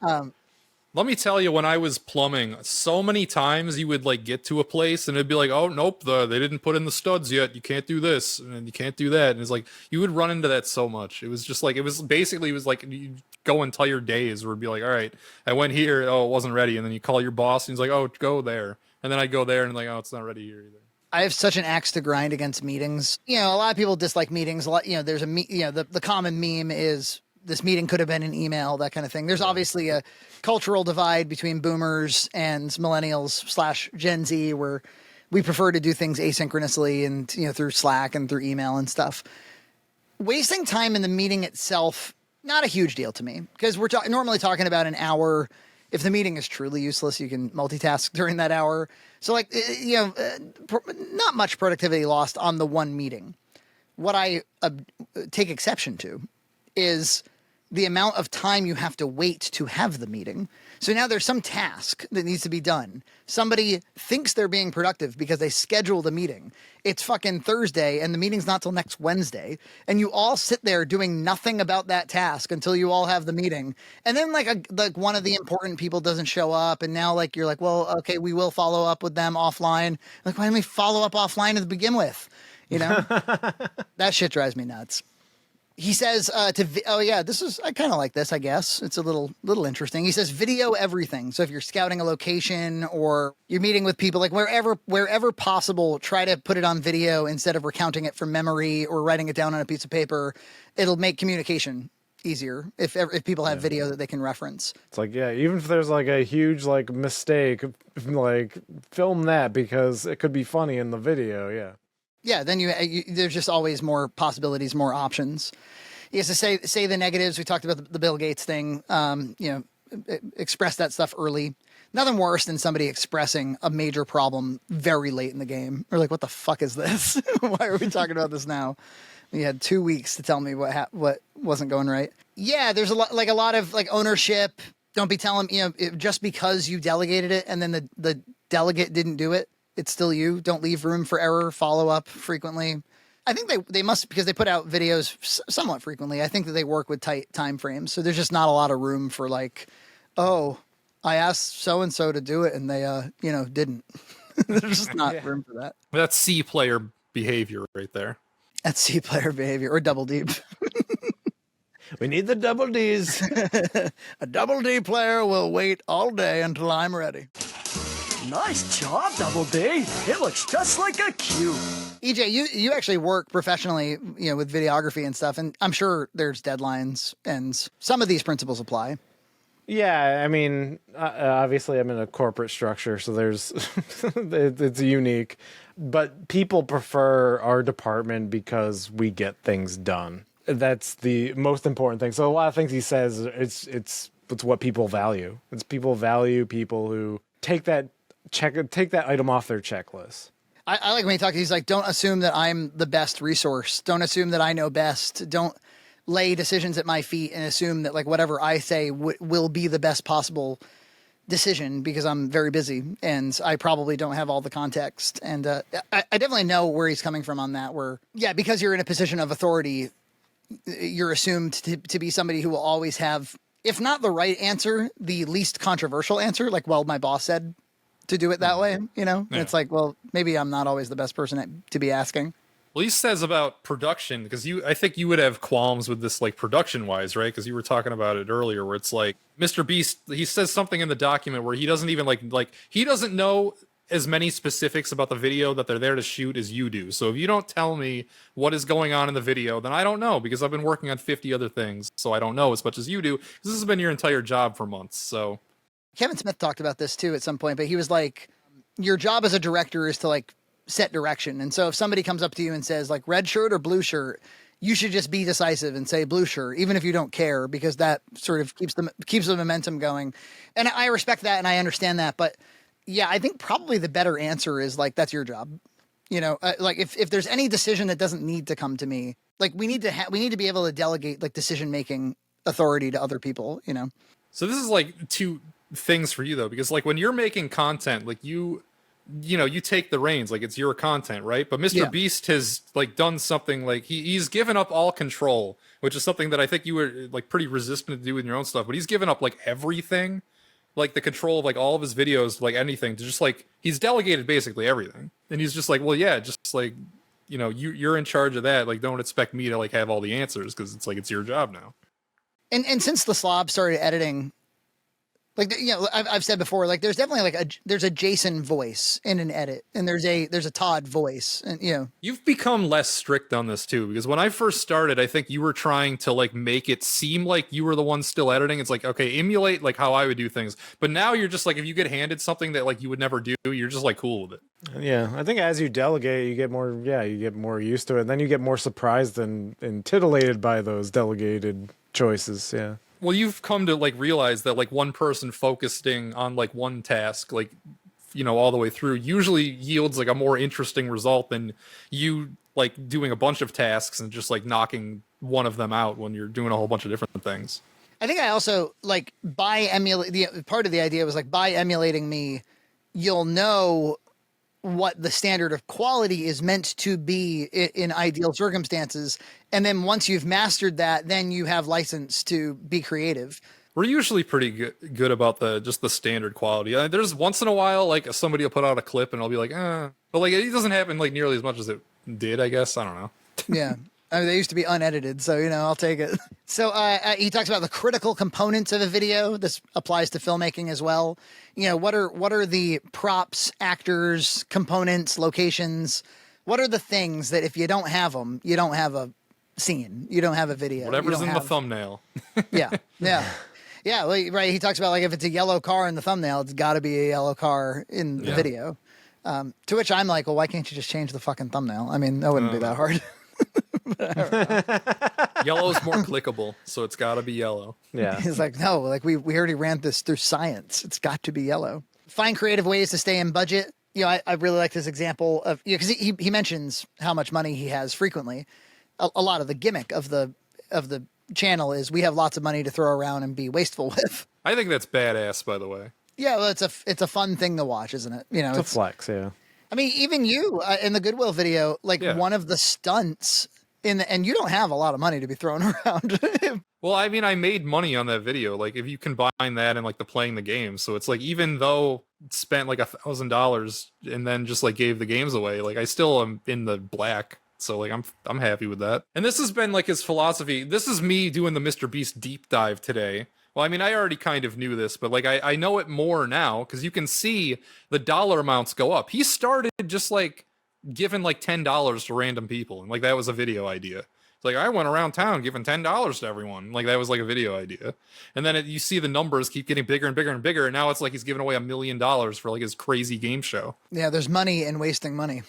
Let me tell you, when I was plumbing, so many times you would like get to a place and it'd be like, oh, nope, they didn't put in the studs yet. You can't do this and you can't do that. And it's like, you would run into that so much. It was just like, it was like you go entire days where it'd be like, all right, I went here. Oh, it wasn't ready. And then you call your boss and he's like, oh, go there. And then I go there and like, oh, it's not ready here either. I have such an axe to grind against meetings. You know, a lot of people dislike meetings. A lot, you know, there's the common meme is this meeting could have been an email, that kind of thing. There's obviously a cultural divide between boomers and millennials / Gen Z, where we prefer to do things asynchronously and, you know, through Slack and through email and stuff. Wasting time in the meeting itself, not a huge deal to me, because we're normally talking about an hour. If the meeting is truly useless, you can multitask during that hour. So like, you know, not much productivity lost on the one meeting. What I take exception to is the amount of time you have to wait to have the meeting. So now there's some task that needs to be done. Somebody thinks they're being productive because they schedule the meeting. It's fucking Thursday and the meeting's not till next Wednesday. And you all sit there doing nothing about that task until you all have the meeting. And then like one of the important people doesn't show up. And now like, you're like, well, okay, we will follow up with them offline. Like, why didn't we follow up offline to begin with? You know, that shit drives me nuts. He says oh yeah, this is, I kind of like this, I guess. It's a little interesting. He says video everything. So if you're scouting a location or you're meeting with people, like wherever possible, try to put it on video instead of recounting it from memory or writing it down on a piece of paper. It'll make communication easier if people have video that they can reference. It's like, yeah, even if there's like a huge like mistake, like film that because it could be funny in the video. Yeah. Yeah, then there's just always more possibilities, more options. He has to say the negatives. We talked about the Bill Gates thing. Express that stuff early. Nothing worse than somebody expressing a major problem very late in the game. Or like, what the fuck is this? Why are we talking about this now? You had 2 weeks to tell me what wasn't going right. Yeah, there's a lot of like ownership. Don't be telling just because you delegated it and then the delegate didn't do it, it's still you. Don't leave room for error. Follow up frequently. I think they must, because they put out videos somewhat frequently. I think that they work with tight time frames. So there's just not a lot of room for like, oh, I asked so-and-so to do it and they, didn't. There's just not room for that. That's C player behavior right there. That's C player behavior or double deep. We need the double Ds. A double D player will wait all day until I'm ready. Nice job, Double D. It looks just like a cube. EJ, you actually work professionally, with videography and stuff, and I'm sure there's deadlines, and some of these principles apply. Yeah, I mean, obviously I'm in a corporate structure, so there's it's unique, but people prefer our department because we get things done. That's the most important thing. So a lot of things he says, it's what people value. It's people value people who take that item off their checklist. I like when he talks, he's like, don't assume that I'm the best resource. Don't assume that I know best. Don't lay decisions at my feet and assume that like whatever I say will be the best possible decision, because I'm very busy and I probably don't have all the context. And I definitely know where he's coming from on that, where, yeah, because you're in a position of authority, you're assumed to be somebody who will always have, if not the right answer, the least controversial answer. Like, well, my boss said to do it that way, Yeah. It's like, well, maybe I'm not always the best person to be asking. Well, he says about production, because I think you would have qualms with this, like production wise, right? Because you were talking about it earlier, where it's like MrBeast, he says something in the document where he doesn't even like he doesn't know as many specifics about the video that they're there to shoot as you do. So if you don't tell me what is going on in the video, then I don't know, because I've been working on 50 other things. So I don't know as much as you do, because this has been your entire job for months. So Kevin Smith talked about this too at some point, but he was like, your job as a director is to like set direction. And so if somebody comes up to you and says like red shirt or blue shirt, you should just be decisive and say blue shirt, even if you don't care, because that sort of keeps the momentum going. And I respect that and I understand that, but yeah, I think probably the better answer is like, that's your job. Like if there's any decision that doesn't need to come to me, like we need to be able to delegate like decision-making authority to other people, So this is like two things for you though, because like when you're making content, like you take the reins, like it's your content, right? But MrBeast has like done something like he's given up all control, which is something that I think you were like pretty resistant to do with your own stuff, but he's given up like everything, like the control of like all of his videos, like anything, to just like he's delegated basically everything. And he's just like, well, yeah, just like, you're in charge of that. Like, don't expect me to like have all the answers, because it's like it's your job now. And since the slob started editing, like, I've said before, like there's definitely like there's a Jason voice in an edit, and there's a Todd voice, and You've become less strict on this too, because when I first started, I think you were trying to like make it seem like you were the one still editing. It's like, okay, emulate like how I would do things. But now you're just like, if you get handed something that like you would never do, you're just like cool with it. Yeah, I think as you delegate, you get more used to it, and then you get more surprised and titillated by those delegated choices. Yeah. Well, you've come to like realize that like one person focusing on like one task, like, all the way through usually yields like a more interesting result than you like doing a bunch of tasks and just like knocking one of them out when you're doing a whole bunch of different things. I think I also like part of the idea was like by emulating me, you'll know what the standard of quality is meant to be in ideal circumstances. And then once you've mastered that, then you have license to be creative. We're usually pretty good about just the standard quality. There's once in a while, like somebody will put out a clip and I'll be like, but like, it doesn't happen like nearly as much as it did, I guess. I don't know. Yeah. I mean, they used to be unedited, so, I'll take it. So he talks about the critical components of a video. This applies to filmmaking as well. What are the props, actors, components, locations? What are the things that if you don't have them, you don't have a scene, you don't have a video. Whatever's in the thumbnail. Yeah. Yeah, well, right. He talks about like if it's a yellow car in the thumbnail, it's got to be a yellow car in the video. To which I'm like, well, why can't you just change the fucking thumbnail? I mean, that wouldn't be that hard. Yellow's more clickable, so it's got to be yellow. Yeah. He's like, no, like we already ran this through science. It's got to be yellow. Find creative ways to stay in budget. I really like this example of, because he mentions how much money he has frequently. A lot of the gimmick of the channel is we have lots of money to throw around and be wasteful with. I think that's badass, by the way. Yeah, well, it's a fun thing to watch, isn't it? It's a flex, yeah. I mean, even you in the Goodwill video, like one of the stunts and you don't have a lot of money to be thrown around. Well, I mean, I made money on that video. Like, if you combine that and like the playing the game, so it's like even though spent like $1,000 and then just like gave the games away, like I still am in the black. So like I'm happy with that. And this has been like his philosophy. This is me doing the MrBeast deep dive today. Well, I mean, I already kind of knew this, but like I know it more now because you can see the dollar amounts go up. He started just like giving like $10 to random people, and like that was a video idea. It's like I went around town giving $10 to everyone. Like that was like a video idea. And then you see the numbers keep getting bigger and bigger and bigger. And now it's like he's giving away $1 million for like his crazy game show. Yeah, there's money in wasting money.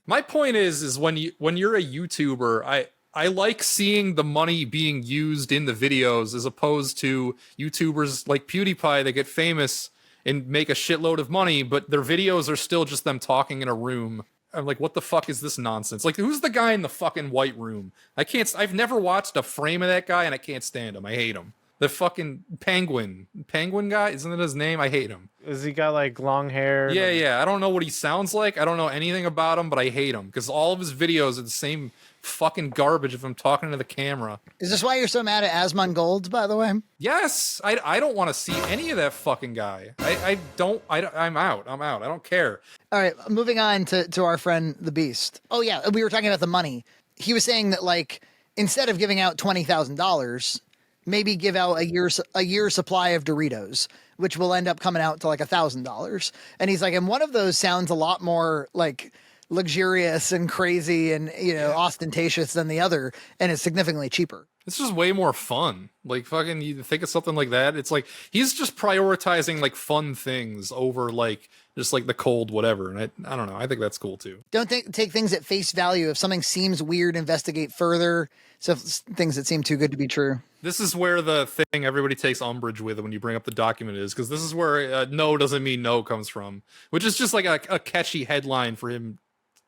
My point is when you're a YouTuber, I like seeing the money being used in the videos as opposed to YouTubers like PewDiePie that get famous and make a shitload of money, but their videos are still just them talking in a room. I'm like, what the fuck is this nonsense? Like, who's the guy in the fucking white room? I've never watched a frame of that guy and I can't stand him. I hate him. The fucking penguin guy, isn't that his name? I hate him. Has he got like long hair? Yeah. I don't know what he sounds like. I don't know anything about him, but I hate him because all of his videos are the same fucking garbage of him talking to the camera. Is this why you're so mad at Asmongold, by the way? Yes, I don't want to see any of that fucking guy. I'm out. I don't care. All right, moving on to our friend the Beast. Oh yeah, we were talking about the money. He was saying that like instead of giving out $20,000, maybe give out a year's supply of Doritos, which will end up coming out to like $1,000. And he's like, and one of those sounds a lot more like luxurious and crazy and ostentatious than the other, and it's significantly cheaper. It's just way more fun. Like fucking, you think of something like that. It's like he's just prioritizing like fun things over like just like the cold whatever. And I don't know. I think that's cool too. Don't take things at face value. If something seems weird, investigate further. So things that seem too good to be true. This is where the thing everybody takes umbrage with when you bring up the document is, because this is where no doesn't mean no comes from, which is just like a catchy headline for him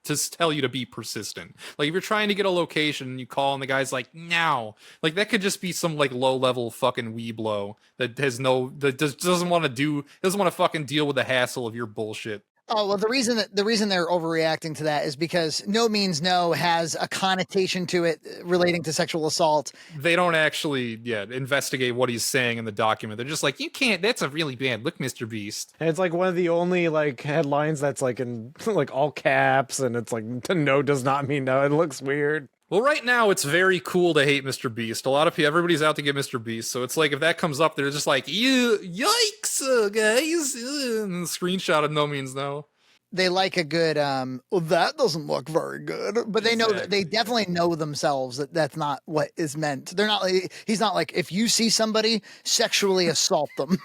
to tell you to be persistent. Like if you're trying to get a location and you call and the guy's like, no, like that could just be some like low level fucking weeblo that doesn't want to fucking deal with the hassle of your bullshit. Oh, well, the reason they're overreacting to that is because no means no has a connotation to it relating to sexual assault. They don't actually, investigate what he's saying in the document. They're just like, you can't, that's a really bad look, MrBeast. And it's like one of the only like headlines that's like in like all caps, and it's like no does not mean no. It looks weird. Well, right now it's very cool to hate MrBeast. A lot of people, everybody's out to get MrBeast. So it's like if that comes up, they're just like, yikes, guys. And the screenshot of no means no. They like a good, well, that doesn't look very good. But they know, they definitely know themselves that that's not what is meant. They're not, he's not like, if you see somebody, sexually assault them.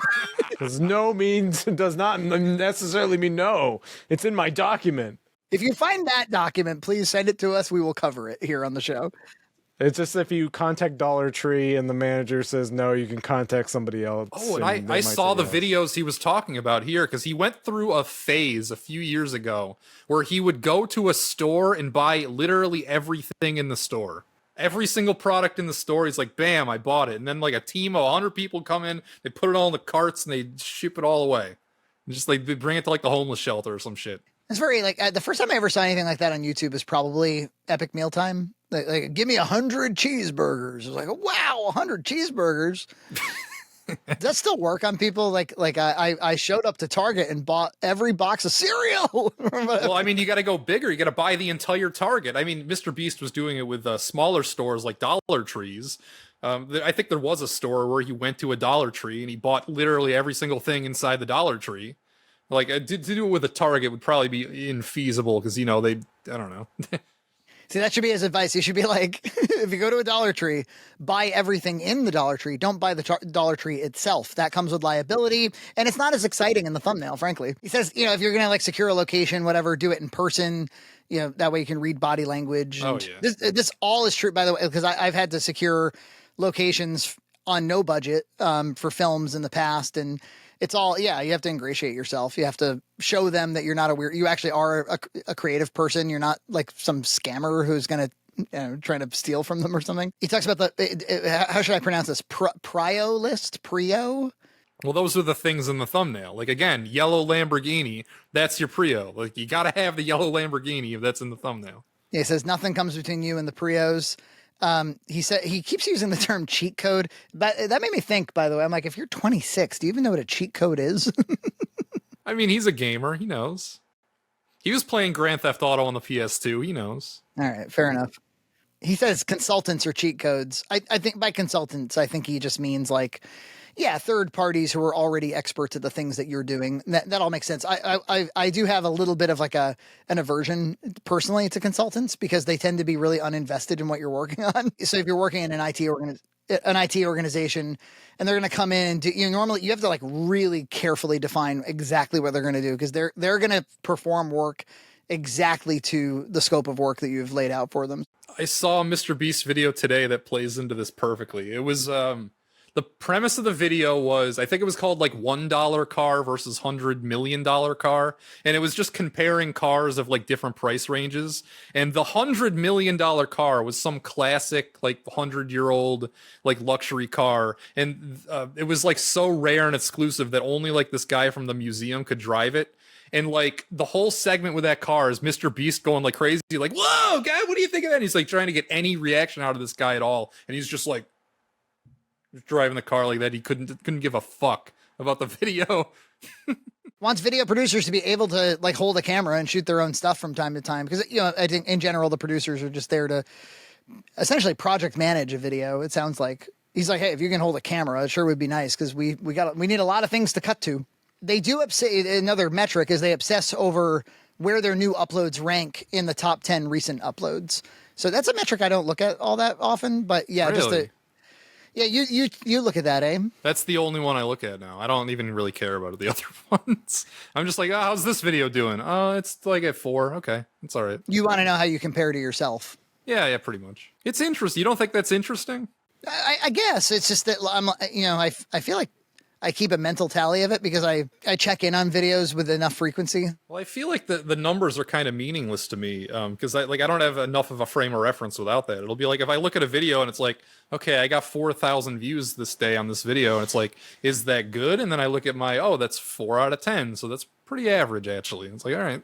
Because no means does not necessarily mean no. It's in my document. If you find that document, please send it to us. We will cover it here on the show. It's just if you contact Dollar Tree and the manager says no, you can contact somebody else. Oh, and I saw the videos he was talking about here because he went through a phase a few years ago where he would go to a store and buy literally everything in the store. Every single product in the store, he's like, bam, I bought it. And then like a team of 100 people come in, they put it all in the carts and they ship it all away. And just like they bring it to like the homeless shelter or some shit. It's very like the first time I ever saw anything like that on YouTube is probably Epic Mealtime. Like give me 100 cheeseburgers. It's like, wow, 100 cheeseburgers. Does that still work on people? Like I showed up to Target and bought every box of cereal. Well, I mean, you got to go bigger. You got to buy the entire Target. I mean, MrBeast was doing it with smaller stores like Dollar Trees. I think there was a store where he went to a Dollar Tree and he bought literally every single thing inside the Dollar Tree. Like, to do it with a Target would probably be infeasible because, you know, I don't know. See, that should be his advice. He should be like, if you go to a Dollar Tree, buy everything in the Dollar Tree. Don't buy the Dollar Tree itself. That comes with liability, and it's not as exciting in the thumbnail, frankly. He says, you know, if you're going to like secure a location, whatever, do it in person. You know, that way you can read body language. Oh, and yeah. This all is true, by the way, because I've had to secure locations on no budget for films in the past, and it's all, yeah, you have to ingratiate yourself. You have to show them that you're not you actually are a creative person. You're not like some scammer who's going to, trying to steal from them or something. He talks about how should I pronounce this? Prio list? Prio? Well, those are the things in the thumbnail. Like, again, yellow Lamborghini, that's your Prio. Like, you got to have the yellow Lamborghini if that's in the thumbnail. Yeah, he says nothing comes between you and the Prios. He said he keeps using the term cheat code, but that made me think, by the way, I'm like, if you're 26, do you even know what a cheat code is? I mean, he's a gamer. He knows. He was playing Grand Theft Auto on the PS2. He knows. All right, fair enough. He says consultants are cheat codes. I think by consultants, I think he just means like, yeah, third parties who are already experts at the things that you're doing. That all makes sense. I do have a little bit of like an aversion personally to consultants because they tend to be really uninvested in what you're working on. So if you're working in an IT organization and they're going to come in and do, normally you have to like really carefully define exactly what they're going to do because they're going to perform work exactly to the scope of work that you've laid out for them. I saw a MrBeast video today that plays into this perfectly. It was the premise of the video was, I think it was called like $1 car versus $100 million car. And it was just comparing cars of like different price ranges. And the $100 million car was some classic, like 100-year-old, like luxury car. And it was like so rare and exclusive that only like this guy from the museum could drive it. And like the whole segment with that car is MrBeast going like crazy, like, whoa, guy, what do you think of that? And he's like trying to get any reaction out of this guy at all. And he's just like, driving the car like that. He couldn't give a fuck about the video. Wants video producers to be able to like hold a camera and shoot their own stuff from time to time. Because, I think in general, the producers are just there to essentially project manage a video. It sounds like he's like, hey, if you can hold a camera, it sure would be nice. Cause we need a lot of things to cut to. They do another metric is they obsess over where their new uploads rank in the top 10 recent uploads. So that's a metric I don't look at all that often, but yeah, really? Yeah, you look at that, eh? That's the only one I look at now. I don't even really care about the other ones. I'm just like, oh, how's this video doing? Oh, it's like at 4. Okay, it's all right. You want to know how you compare to yourself. Yeah, pretty much. It's interesting. You don't think that's interesting? I guess it's just that I feel like I keep a mental tally of it because I check in on videos with enough frequency. Well, I feel like the numbers are kind of meaningless to me because I don't have enough of a frame of reference without that. It'll be like if I look at a video and it's like, okay, I got 4,000 views this day on this video, and it's like, is that good? And then I look at that's 4 out of 10, so that's pretty average actually. It's like, all right,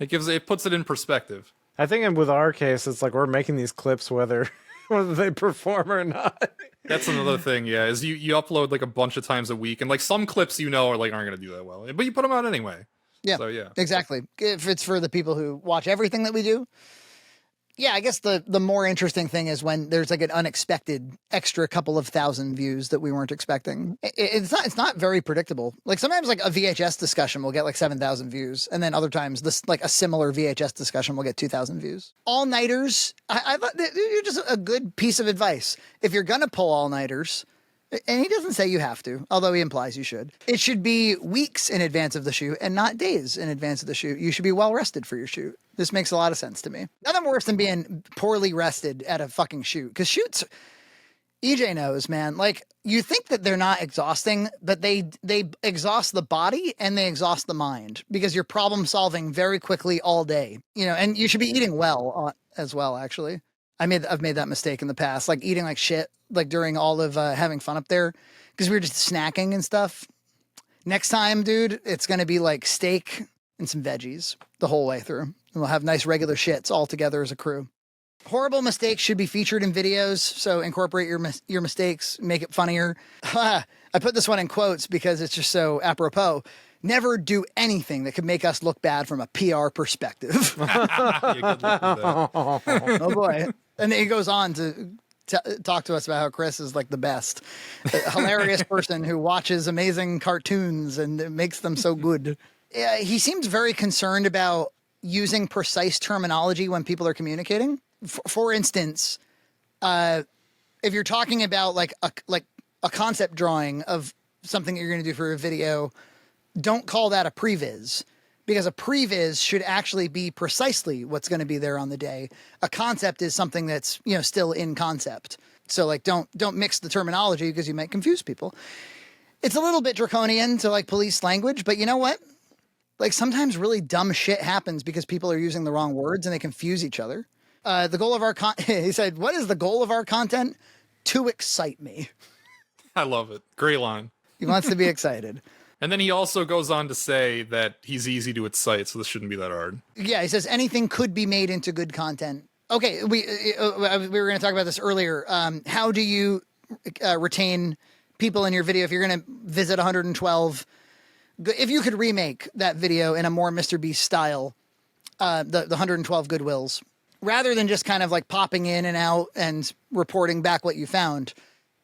it puts it in perspective. I think with our case, it's like we're making these clips whether they perform or not. That's another thing, yeah, is you upload like a bunch of times a week, and like some clips are like aren't going to do that well, but you put them out anyway. Yeah, so yeah, exactly. If it's for the people who watch everything that we do. Yeah, I guess the more interesting thing is when there's like an unexpected extra couple of thousand views that we weren't expecting. It's not very predictable. Like sometimes like a VHS discussion will get like 7,000 views, and then other times this like a similar VHS discussion will get 2,000 views. All-nighters, I thought you're just a good piece of advice. If you're gonna pull all-nighters, and he doesn't say you have to, although he implies you should. It should be weeks in advance of the shoot and not days in advance of the shoot. You should be well rested for your shoot. This makes a lot of sense to me. Nothing worse than being poorly rested at a fucking shoot. Because shoots, EJ knows, man. Like, you think that they're not exhausting, but they exhaust the body and they exhaust the mind because you're problem solving very quickly all day. And you should be eating well as well, actually. I've made that mistake in the past, like eating like shit, like during all of having fun up there because we were just snacking and stuff. Next time, dude, it's going to be like steak and some veggies the whole way through. And we'll have nice regular shits all together as a crew. Horrible mistakes should be featured in videos, so incorporate your mistakes, make it funnier. I put this one in quotes because it's just so apropos. Never do anything that could make us look bad from a PR perspective. Yeah, good luck with that. Oh boy. And then he goes on to talk to us about how Chris is like the best, a hilarious person who watches amazing cartoons and makes them so good. He seems very concerned about using precise terminology when people are communicating. For instance, if you're talking about like a concept drawing of something you're going to do for a video, don't call that a previs, because a previs should actually be precisely what's going to be there on the day. A concept is something that's, you know, still in concept. So like, don't mix the terminology because you might confuse people. It's a little bit draconian to like police language, but you know what? Like sometimes really dumb shit happens because people are using the wrong words and they confuse each other. The goal of our he said, what is the goal of our content? To excite me. I love it. Great line. He wants to be excited. And then he also goes on to say that he's easy to excite, so this shouldn't be that hard. Yeah, he says anything could be made into good content. Okay, we were going to talk about this earlier. How do you retain people in your video if you're going to visit 112? If you could remake that video in a more MrBeast style, the 112 Goodwills, rather than just kind of like popping in and out and reporting back what you found.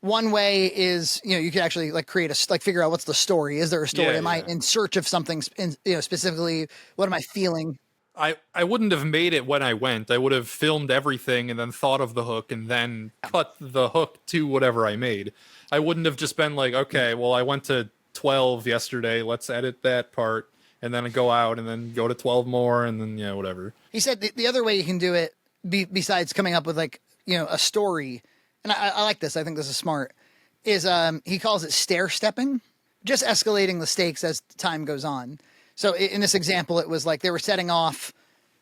One way is, you know, you could actually like create figure out what's the story. Is there a story? Am I in search of something, specifically? What am I feeling? I wouldn't have made it when I went. I would have filmed everything and then thought of the hook and then cut the hook to whatever I made. I wouldn't have just been like, okay, well, I went to 12 yesterday. Let's edit that part. And then go out and then go to 12 more and then, yeah, whatever. He said the other way you can do it, besides coming up with like, you know, a story, and I like this, I think this is smart, is he calls it stair stepping, just escalating the stakes as time goes on. So in this example, it was like they were setting off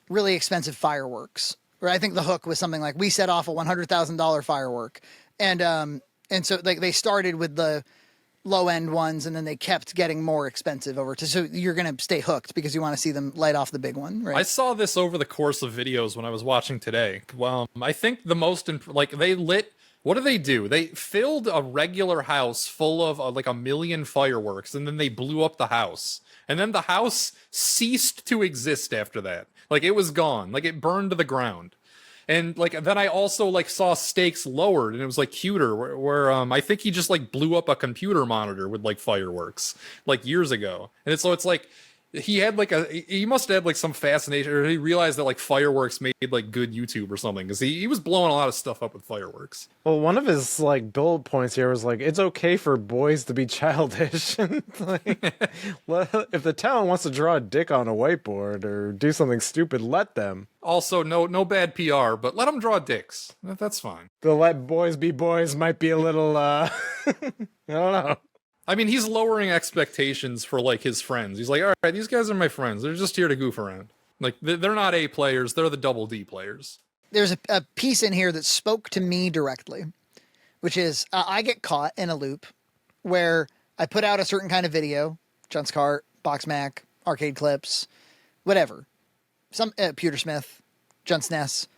really expensive fireworks, or I think the hook was something like, we set off a $100,000 firework. And so like they started with the low end ones and then they kept getting more expensive so you're going to stay hooked because you want to see them light off the big one, right? I saw this over the course of videos when I was watching today. Well, I think the most, they lit, what do? They filled a regular house full of like 1 million fireworks and then they blew up the house. And then the house ceased to exist after that. Like it was gone, like it burned to the ground. And like then I also like saw stakes lowered and it was like cuter where I think he just like blew up a computer monitor with like fireworks like years ago. And so it's like he must have had like some fascination, or he realized that like fireworks made like good YouTube or something, because he was blowing a lot of stuff up with fireworks. Well, one of his like bullet points here was like, it's okay for boys to be childish. Like, if the talent wants to draw a dick on a whiteboard or do something stupid, let them. Also, no bad PR, but let them draw dicks. That's fine. The let boys be boys might be a little I don't know. I mean, he's lowering expectations for like his friends. He's like, all right, these guys are my friends. They're just here to goof around. Like they're not A players. They're the double D players. There's a piece in here that spoke to me directly, which is I get caught in a loop where I put out a certain kind of video, Junt's Cart, Box Mac, arcade clips, whatever. Some Pewter Smith, Junt's Ness.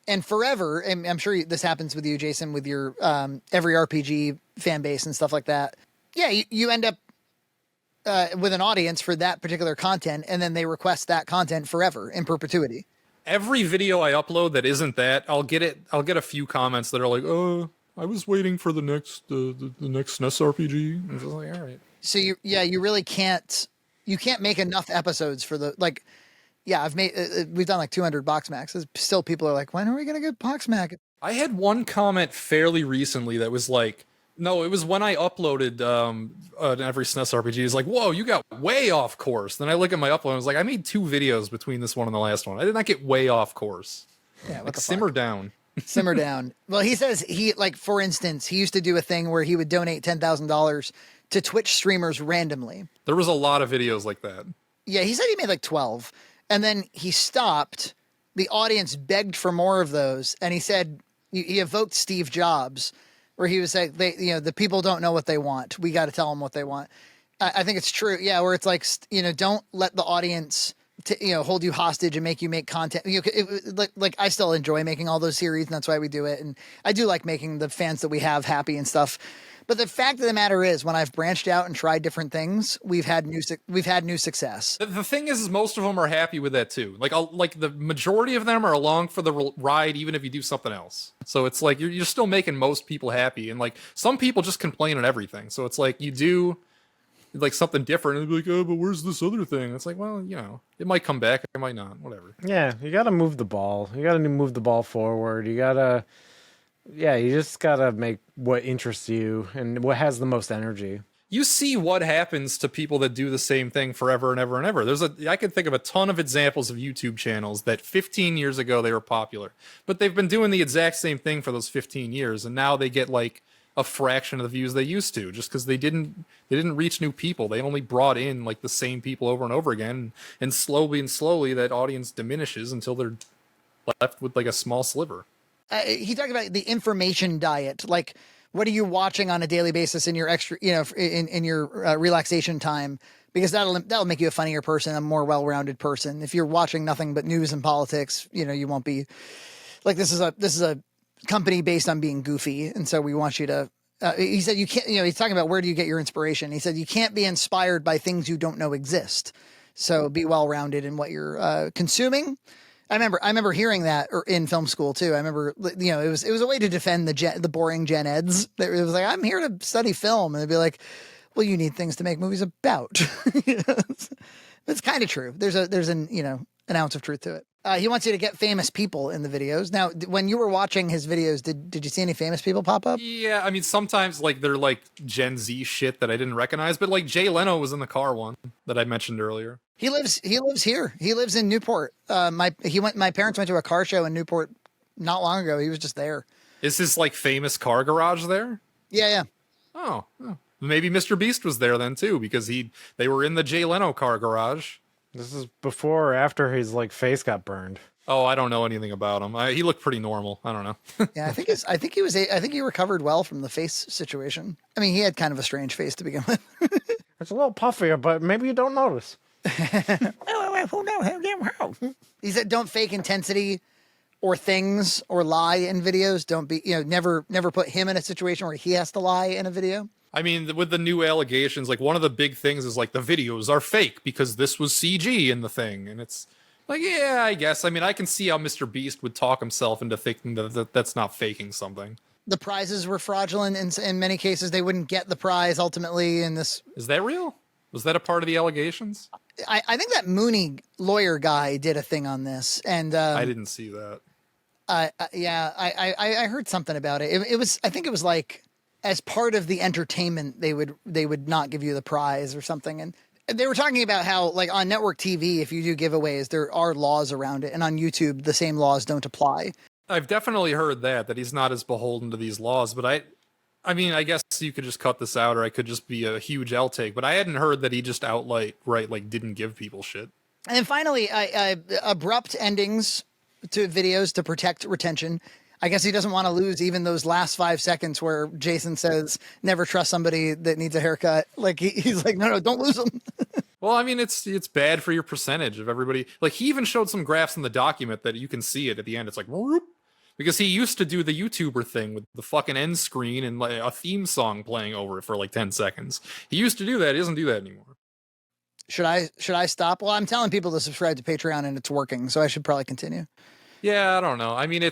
And forever, and I'm sure this happens with you, Jason, with your every RPG fan base and stuff like that. Yeah, you end up with an audience for that particular content, and then they request that content forever in perpetuity. Every video I upload that isn't that, I'll get a few comments that are like, "Oh, I was waiting for the next SNES RPG." And I was like, all right. So you really can't make enough episodes for the like. Yeah, we've done like 200 Box Macs. Still, people are like, when are we gonna get Box Mac? I had one comment fairly recently that was like, no, it was when I uploaded every SNES RPG. It's like, whoa, you got way off course. Then I look at my upload and I was like, I made 2 videos between this one and the last one. I did not get way off course. Yeah, like simmer down. Simmer down. Well, he says for instance, he used to do a thing where he would donate $10,000 to Twitch streamers randomly. There was a lot of videos like that. Yeah, he said he made like 12. And then he stopped. The audience begged for more of those. And he said, he evoked Steve Jobs, where he was like, the people don't know what they want. We got to tell them what they want. I think it's true. Yeah. Where it's like, don't let the audience hold you hostage and make you make content. Like I still enjoy making all those series, and that's why we do it. And I do like making the fans that we have happy and stuff. But the fact of the matter is, when I've branched out and tried different things, we've had new success. The thing is most of them are happy with that too. Like the majority of them are along for the ride, even if you do something else. So it's like you're still making most people happy, and like some people just complain on everything. So it's like you do like something different, and they'll be like, "Oh, but where's this other thing?" It's like, well, it might come back, it might not, whatever. Yeah, you got to move the ball. You got to move the ball forward. You just got to make what interests you and what has the most energy. You see what happens to people that do the same thing forever and ever and ever. I can think of a ton of examples of YouTube channels that 15 years ago they were popular, but they've been doing the exact same thing for those 15 years, and now they get like a fraction of the views they used to, just because they didn't reach new people. They only brought in like the same people over and over again, and slowly that audience diminishes until they're left with like a small sliver. He talked about the information diet. Like, what are you watching on a daily basis in your extra, in your relaxation time? Because that'll make you a funnier person, a more well-rounded person. If you're watching nothing but news and politics, you won't be like, this is a company based on being goofy. And so we want you to, he said, you can't, he's talking about where do you get your inspiration? He said, you can't be inspired by things you don't know exist. So be well-rounded in what you're consuming. I remember hearing that in film school too. I remember, it was a way to defend the boring gen eds. It was like, I'm here to study film. And they'd be like, well, you need things to make movies about. It's kind of true. There's an ounce of truth to it. He wants you to get famous people in the videos. Now, when you were watching his videos, did you see any famous people pop up? Yeah, I mean, sometimes like they're like Gen Z shit that I didn't recognize, but like Jay Leno was in the car one that I mentioned earlier. He lives here. He lives in Newport. My parents went to a car show in Newport not long ago. He was just there. Is this like famous car garage there? Yeah. Oh. Maybe MrBeast was there then too, because they were in the Jay Leno car garage. This is before or after his like face got burned. Oh, I don't know anything about him. He looked pretty normal. I don't know. Yeah, I think he recovered well from the face situation. I mean, he had kind of a strange face to begin with. It's a little puffier, but maybe you don't notice. He said, don't fake intensity or things or lie in videos. Don't be, never put him in a situation where he has to lie in a video. I mean, with the new allegations, like one of the big things is like the videos are fake because this was CG in the thing. And it's like, yeah, I guess. I mean, I can see how MrBeast would talk himself into thinking that's not faking something. The prizes were fraudulent. In many cases, they wouldn't get the prize ultimately in this. Is that real? Was that a part of the allegations? I think that Mooney lawyer guy did a thing on this. And I didn't see that. I heard something about it. I think it was like, as part of the entertainment, they would not give you the prize or something. And they were talking about how, like, on network TV, if you do giveaways, there are laws around it. And on YouTube, the same laws don't apply. I've definitely heard that he's not as beholden to these laws. But I mean, I guess you could just cut this out, or I could just be a huge L take. But I hadn't heard that he just didn't give people shit. And then finally, abrupt endings to videos to protect retention. I guess he doesn't want to lose even those last 5 seconds where Jason says, never trust somebody that needs a haircut. Like he's like, no, don't lose them. Well, I mean, it's bad for your percentage of everybody. Like he even showed some graphs in the document that you can see it at the end. It's like, whoop, because he used to do the YouTuber thing with the fucking end screen and like a theme song playing over it for like 10 seconds. He used to do that. He doesn't do that anymore. Should I stop? Well, I'm telling people to subscribe to Patreon and it's working. So I should probably continue. Yeah, I don't know. I mean,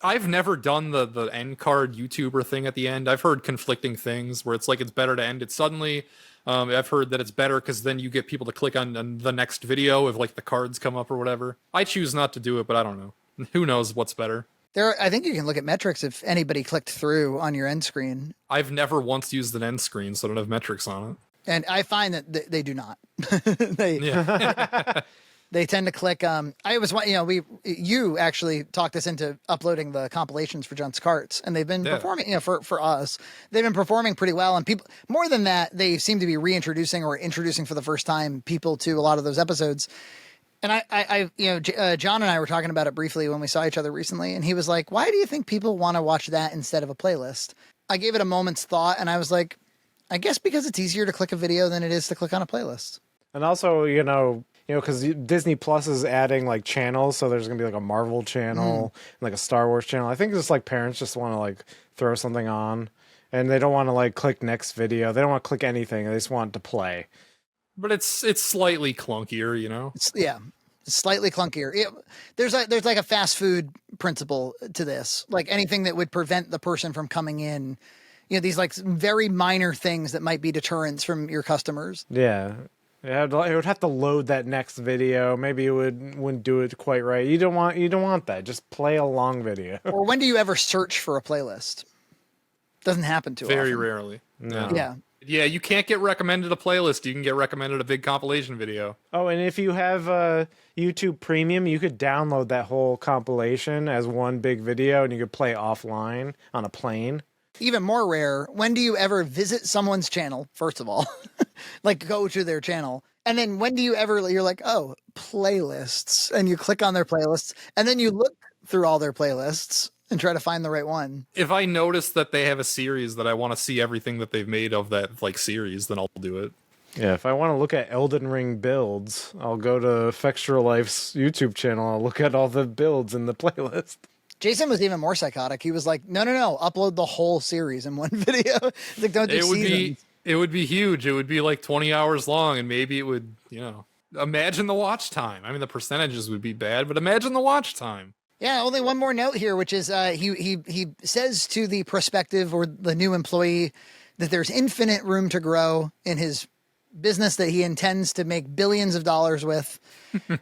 I've never done the end card YouTuber thing at the end. I've heard conflicting things where it's like it's better to end it suddenly. I've heard that it's better because then you get people to click on the next video if like the cards come up or whatever. I choose not to do it, but I don't know. Who knows what's better? I think you can look at metrics if anybody clicked through on your end screen. I've never once used an end screen, so I don't have metrics on it. And I find that they do not. Yeah. They tend to click. You actually talked us into uploading the compilations for John's Carts, and they've been performing. For us, they've been performing pretty well. And people, more than that, they seem to be reintroducing or introducing for the first time people to a lot of those episodes. And John and I were talking about it briefly when we saw each other recently, and he was like, "Why do you think people want to watch that instead of a playlist?" I gave it a moment's thought, and I was like, "I guess because it's easier to click a video than it is to click on a playlist." And also, You know, because Disney Plus is adding like channels, so there's gonna be like a Marvel channel, and, like a Star Wars channel. I think it's like parents just want to like throw something on, and they don't want to like click next video. They don't want to click anything. They just want it to play. But it's slightly clunkier, you know. It's slightly clunkier. There's like a fast food principle to this. Like anything that would prevent the person from coming in. You know, these like very minor things that might be deterrents from your customers. Yeah. It would have to load that next video. Maybe it wouldn't do it quite right. You don't want that. Just play a long video. Or when do you ever search for a playlist? Doesn't happen too often. Very rarely. No. Yeah. Yeah, you can't get recommended a playlist. You can get recommended a big compilation video. Oh, and if you have YouTube Premium, you could download that whole compilation as one big video, and you could play offline on a plane. Even more rare, when do you ever visit someone's channel, first of all? Like, go to their channel. And then when do you ever, you're like, oh, playlists. And you click on their playlists. And then you look through all their playlists and try to find the right one. If I notice that they have a series that I want to see everything that they've made of that like series, then I'll do it. Yeah, if I want to look at Elden Ring builds, I'll go to Fextra Life's YouTube channel. I'll look at all the builds in the playlist. Jason was even more psychotic. He was like, no, upload the whole series in one video. Like, don't do seasons. It would be huge. It would be like 20 hours long, and maybe it would, imagine the watch time. I mean, the percentages would be bad, but imagine the watch time. Yeah, only one more note here, which is he says to the prospective or the new employee that there's infinite room to grow in his business that he intends to make billions of dollars with.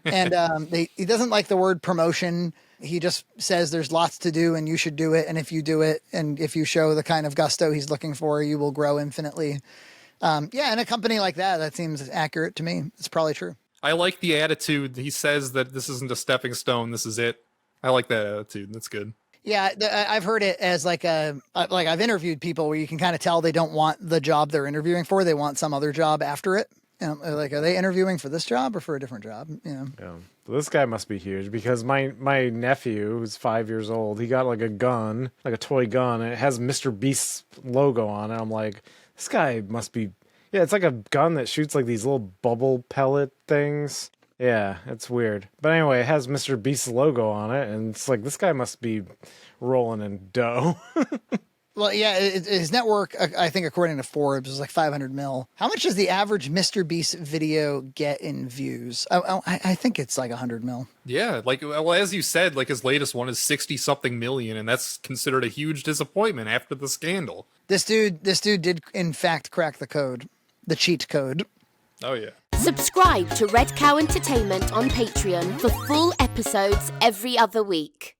And he doesn't like the word promotion. He just says there's lots to do and you should do it. And if you do it and if you show the kind of gusto he's looking for, you will grow infinitely. In a company like that seems accurate to me. It's probably true. I like the attitude. He says that this isn't a stepping stone. This is it. I like that attitude. That's good. Yeah, I've heard it as like I've interviewed people where you can kind of tell they don't want the job they're interviewing for. They want some other job after it. Like, are they interviewing for this job or for a different job? Yeah. This guy must be huge because my nephew, who's 5 years old, he got like a gun, like a toy gun, and it has MrBeast's logo on it. I'm like, this guy must be... Yeah, it's like a gun that shoots like these little bubble pellet things. Yeah, it's weird. But anyway, it has MrBeast's logo on it, and it's like, this guy must be rolling in dough. Well, yeah, his network, I think, according to Forbes, is like 500 mil. How much does the average MrBeast video get in views? I think it's like 100 mil. Yeah, as you said, like his latest one is 60-something million, and that's considered a huge disappointment after the scandal. This dude did, in fact, crack the code, the cheat code. Oh, yeah. Subscribe to Red Cow Entertainment on Patreon for full episodes every other week.